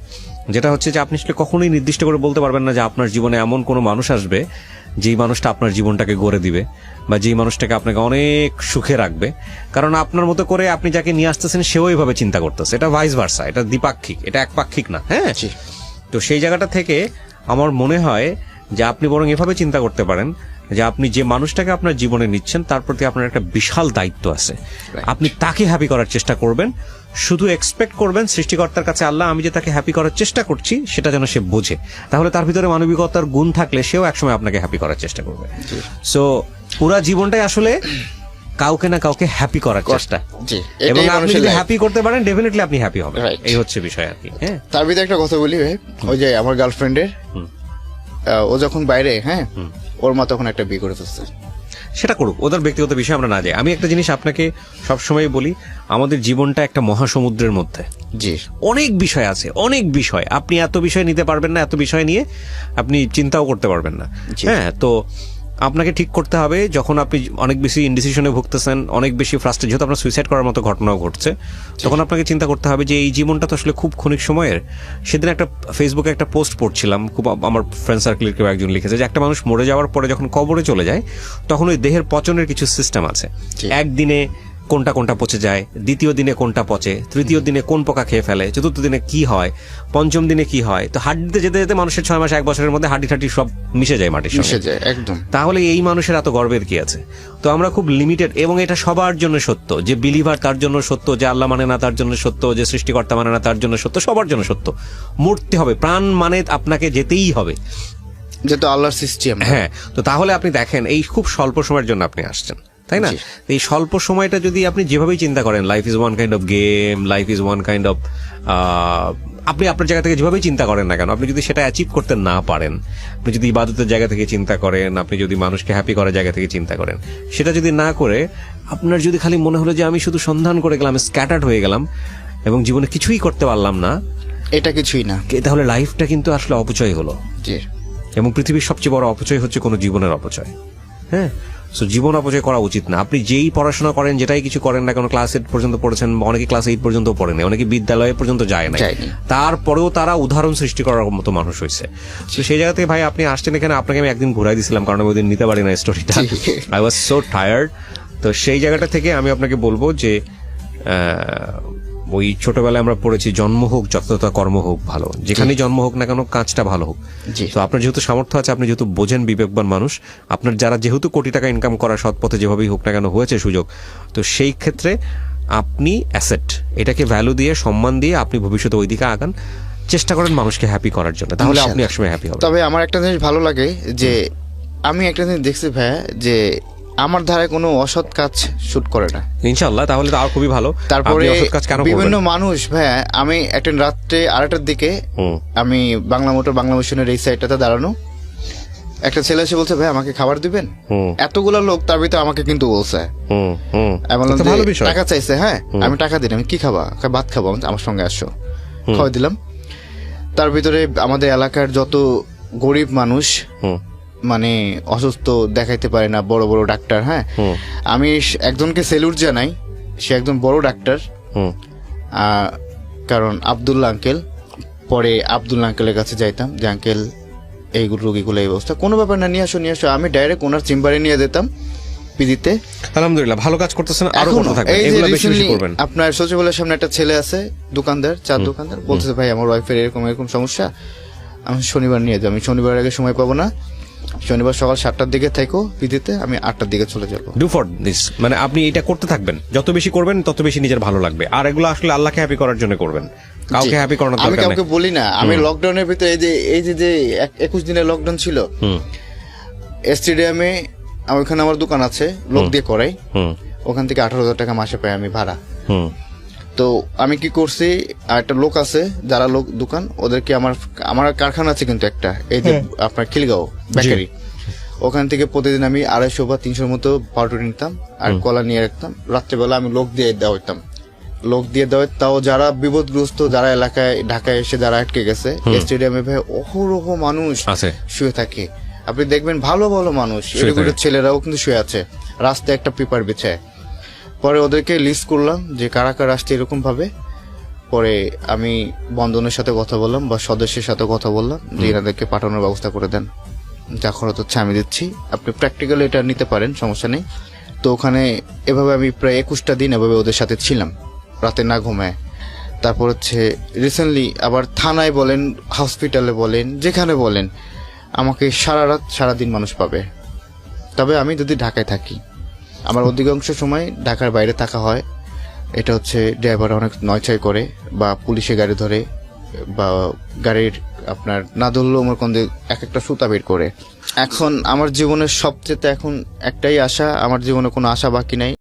Speaker 2: যেটা হচ্ছে যে আপনি আসলে কখনোই নির্দিষ্ট করে বলতে পারবেন না যে আপনার জীবনে এমন কোনো মানুষ আসবে যেই মানুষটা আপনার জীবনটাকে গড়ে দিবে, বা যেই মানুষটাকে আপনাকে অনেক সুখে রাখবে। কারণ আপনার মতো করে আপনি যাকে নিয়ে আসতেছেন সেও এইভাবে চিন্তা করতেছে। এটা ভাইস ভার্সা, এটা দ্বিপাক্ষিক, এটা একপাক্ষিক না। হ্যাঁ, তো সেই জায়গাটা থেকে আমার মনে হয় যে আপনি বরং এভাবে চিন্তা করতে পারেন যে আপনি যে মানুষটাকে আপনার জীবনে নিচ্ছেন তার প্রতি আপনার একটা বিশাল দায়িত্ব আছে। আপনি তাকে হ্যাপি করার চেষ্টা করবেন, শুধু এক্সপেক্ট করবেন সৃষ্টিকর্তার কাছে, আল্লাহ আমি যে তাকে হ্যাপি করার চেষ্টা করছি সেটা যেন সে বোঝে। তাহলে তার ভিতরে মানবিকতার গুণ থাকলে সেও একসময় আপনাকে হ্যাপি করার চেষ্টা করবে। সো পুরা জীবনটাই আসলে কাউকে না কাউকে হ্যাপি করার চেষ্টা, এবং আপনি যদি হ্যাপি করতে পারেন ডেফিনেটলি আপনি হ্যাপি হবেন। এই হচ্ছে বিষয় আর কি। হ্যাঁ,
Speaker 1: তার ভিতরে একটা কথা বলি ভাই, ওই যে আমার গার্লফ্রেন্ডের, ও যখন বাইরে, হ্যাঁ, ওর মা তখন একটা বিয়ে করে ফেলছে।
Speaker 2: সেটা করুক, ওদের ব্যক্তিগত বিষয় আমরা না যাই। আমি একটা জিনিস আপনাকে সবসময় বলি, আমাদের জীবনটা একটা মহাসমুদ্রের মধ্যে।
Speaker 1: জি,
Speaker 2: অনেক বিষয় আছে, অনেক বিষয়। আপনি এত বিষয় নিতে পারবেন না, এত বিষয় নিয়ে আপনি চিন্তাও করতে পারবেন না। হ্যাঁ, তো আপনাকে ঠিক করতে হবে যখন আপনি অনেক বেশি ইনডিসিশনে ভুগতেছেন, অনেক বেশি ফ্রাস্ট্রেট, যেহেতু আপনার সুইসাইড করার মতো ঘটনাও ঘটছে, তখন আপনাকে চিন্তা করতে হবে যে এই জীবনটা তো আসলে খুব ক্ষণিক সময়ের। সেদিন একটা ফেসবুকে একটা পোস্ট পড়ছিলাম, খুব আমার ফ্রেন্ড সার্কেলের কেউ একজন লিখেছে যে একটা মানুষ মরে যাওয়ার পরে যখন কবরে চলে যায় তখন ওই দেহের পচনের কিছু সিস্টেম আছে। একদিনে কোনটা কোনটা পচে যায়, দ্বিতীয় দিনে কোনটা পচে, তৃতীয় দিনে কোন পোকা খেয়ে ফেলে, চতুর্থ দিনে কি হয়, পঞ্চম দিনে কি হয়। তো হাড্ডিতে যেতে যেতে মানুষের 6 মাস 1 বছরের মধ্যে হাড্ডি ঠাড্ডি সব মিশে যায় মাটির সঙ্গে, একদম। তাহলে এই মানুষের এত গর্বের কি আছে? তো আমরা খুব লিমিটেড, এবং এটা সবার জন্য সত্য, যে বিলিভার তার জন্য সত্য, যে আল্লাহ মানে না তার জন্য সত্য, যে সৃষ্টিকর্তা মানে না তার জন্য সত্য, সবার জন্য সত্য। মরতে হবে, প্রাণ মানে আপনাকে যেতেই হবে,
Speaker 1: যেহেতু আল্লাহর সৃষ্টি।
Speaker 2: হ্যাঁ, তো তাহলে আপনি দেখেন এই খুব স্বল্প সময়ের জন্য আপনি আসছেন, তাই না? এই স্বল্প সময়টা যদি আপনি যেভাবেই চিন্তা করেন, life is one kind of game, life is one kind of, আপনি আপনার জায়গা থেকে যেভাবেই চিন্তা করেন না কেন, আপনি যদি সেটা অ্যাচিভ করতে না পারেন, আপনি যদি ইবাদতের জায়গা থেকে চিন্তা করেন, আপনি যদি মানুষকে হ্যাপি করার জায়গা থেকে চিন্তা করেন, সেটা যদি না করে আপনার যদি খালি মনে হলো যে আমি শুধু সন্ধান করে গেলাম, স্ক্যাটার্ড হয়ে গেলাম এবং জীবনে কিছুই করতে পারলাম না,
Speaker 1: এটা কিছুই না,
Speaker 2: তাহলে লাইফটা কিন্তু আসলে অপচয় হলো। এবং পৃথিবীর সবচেয়ে বড় অপচয় হচ্ছে কোনো জীবনের অপচয়। হ্যাঁ, সো জীবন অপচয় করা উচিত না। আপনি যেই পড়াশোনা করেন, যেটাই কিছু করেন না কেন, ক্লাস 8 পর্যন্ত পড়েছেন, অনেকে ক্লাস 8 পর্যন্ত পড়েনি, অনেকে বিদ্যালয়ে পর্যন্ত যায় না,
Speaker 1: যায়নি।
Speaker 2: তারপরেও তারা উদাহরণ সৃষ্টি করার মতো মানুষ হয়েছে। তো সেই জায়গা থেকে ভাই আপনি আসছেন এখানে, আপনাকে আমি একদিন ঘুরাই দিয়েছিলাম কারণ আমি ওইদিন নিতে পারি না স্টোরিটা, আই ওয়াজ সো টায়ার্ড। তো সেই জায়গাটা থেকে আমি আপনাকে বলবো যে ওই ছোটবেলায় আমরা পড়েছি, জন্ম হোক যতটা কর্ম হোক ভালো, যেখানেই জন্ম হোক না কেন কাজটা ভালো হোক।
Speaker 1: জি।
Speaker 2: তো আপনার যেহেতু সামর্থ্য আছে, আপনি যেহেতু বোঝেন, বিবেকবান মানুষ, আপনার যারা যেহেতু কোটি টাকা ইনকাম করার সৎ পথে যেভাবেই হোক না কেন হয়েছে সুযোগ, তো সেই ক্ষেত্রে আপনি অ্যাসেট, এটাকে ভ্যালু দিয়ে, সম্মান দিয়ে আপনি ভবিষ্যতে ওই দিকে আগান, চেষ্টা করেন মানুষকে হ্যাপি করার জন্য, তাহলে আপনি একসময় হ্যাপি হবেন।
Speaker 1: তবে আমার একটা জিনিস ভালো লাগে যে আমি একটা জিনিস দেখছি ভাইয়া, যে আমার ধারে কোনো অসৎ কাজ শুট করে না
Speaker 2: ইনশাআল্লাহ, তাহলে তো আর খুবই ভালো।
Speaker 1: তারপরে
Speaker 2: আপনি অসৎ কাজ কেন
Speaker 1: বিভিন্ন
Speaker 2: করবেন?
Speaker 1: মানুষ ভাইয়া, আমি একটা রাত্রে 2:30টার দিকে আমি বাংলা মোটর বাংলা মিশনের এই সাইডটাতে দাঁড়ানো, একটা ছেলে এসে বলছে ভাই আমাকে খাবার দিবেন। এতগুলা লোক, তার ভিতরে আমাকে কিন্তু বলছে, আমি বললাম
Speaker 2: এটা
Speaker 1: যে
Speaker 2: ভালো বিষয়।
Speaker 1: টাকা চাইছে। হ্যাঁ, আমি টাকা দিলাম, কি খাবা? ভাত খাবো, আমার সঙ্গে আসো, খাওয়াই দিলাম। তার ভিতরে আমাদের এলাকার যত গরিব মানুষ, মানে অসুস্থ, দেখাইতে পারে না, বড় বড় ডাক্তার, হ্যাঁ, আমি একজনকে সেলুট জানাই, সে একজন বড় ডাক্তার, কারণ আব্দুল্লাহ আঙ্কেল। পরে আব্দুল্লাহ আঙ্কেলের কাছে যাইতাম যে আঙ্কেল এই রোগীগুলো এই অবস্থা, কোনো ব্যাপার না, নিয়ে আসো নিয়ে আসো। আমি ডাইরেক্ট ওনার চেম্বারে নিয়ে যেতাম পিজিতে।
Speaker 2: আলহামদুলিল্লাহ, ভালো কাজ করতেছেন, আরো
Speaker 1: এখনো
Speaker 2: করতে থাকবেন,
Speaker 1: এই যে
Speaker 2: এগুলো বেশি বেশি
Speaker 1: রিসেন্টলি
Speaker 2: করবেন।
Speaker 1: আপনার সচিবালয়ের সামনে একটা ছেলে আছে, দোকানদার, চা দোকানদার, বলতেছে ভাই আমার ওয়াইফের এরকম এরকম সমস্যা, আমি শনিবার নিয়ে যাবো। আমি শনিবার আগে সময় পাবো না, শনিবার সকাল 7টার দিকে থাকো পিজিতে, আমি 8টার দিকে চলে যাবো।
Speaker 2: ডু ফর দিস, মানে আপনি এটা করতে থাকবেন, যত বেশি করবেন তত বেশি নিজের ভালো লাগবে। আর এগুলো আসলে আল্লাহকে হ্যাপি করার জন্য করবেন, কাউকে হ্যাপি করানোর
Speaker 1: আমি
Speaker 2: দরকার
Speaker 1: কাউকে
Speaker 2: নেই।
Speaker 1: বলি না। আমি লকডাউনের ভিতরে এই যে 21 দিনের লকডাউন ছিল, স্টেডিয়ামে ওইখানে আমার দোকান আছে, লোক দিয়ে করাই, ওখান থেকে 18,000 টাকা মাসে পাই আমি ভাড়া। তো আমি কি করছি, আর একটা লোক আছে যারা লোক দোকান, ওদেরকে আমার কারখানা আছে কিন্তু একটা, এই যে আপনার খিলগাঁও বেকারি, ওখান থেকে প্রতিদিন আমি 250 বা 300 মতো পাউরুটি নিতাম আর কলা নিয়ে রাখতাম। রাত্রেবেলা আমি লোক দিয়ে দেওয়াইতাম, তাও যারা বিপদগ্রস্ত, যারা এলাকায় ঢাকায় এসে যারা আটকে গেছে, স্টেডিয়ামে ভাই অহরহ মানুষ
Speaker 2: আছে,
Speaker 1: শুয়ে থাকে। আপনি দেখবেন ভালো ভালো মানুষ, এরকম ছেলেরাও কিন্তু শুয়ে আছে রাস্তায় একটা পেপার বিছায়। পরে ওদেরকে লিস্ট করলাম যে কারা কারা আসছে এরকম ভাবে। পরে আমি বন্ধনের সাথে কথা বললাম বা সদস্যের সাথে কথা বললাম যে এনাদেরকে পাঠানোর ব্যবস্থা করে দেন, যা খরচ হচ্ছে আমি দিচ্ছি, আপনি প্র্যাকটিক্যালি এটা নিতে পারেন, সমস্যা নেই। তো ওখানে এভাবে আমি প্রায় 21টা দিন এভাবে ওদের সাথে ছিলাম, রাতে না ঘুমায়। তারপর হচ্ছে রিসেন্টলি আবার থানায় বলেন, হসপিটালে বলেন, যেখানে বলেন, আমাকে সারা রাত সারাদিন মানুষ পাবে। তবে আমি যদি ঢাকায় থাকি, আমার অধিকাংশ সময় ঢাকার বাইরে থাকা হয়। এটা হচ্ছে ড্রাইভার অনেক নয়ছয় করে, বা পুলিশে গাড়ি ধরে, বা গাড়ির আপনার না ধরলেও আমার কোন এক একটা সুতা বের করে। এখন আমার জীবনের সবচেয়ে এখন একটাই আশা, আমার জীবনে কোনো আশা বাকি নাই।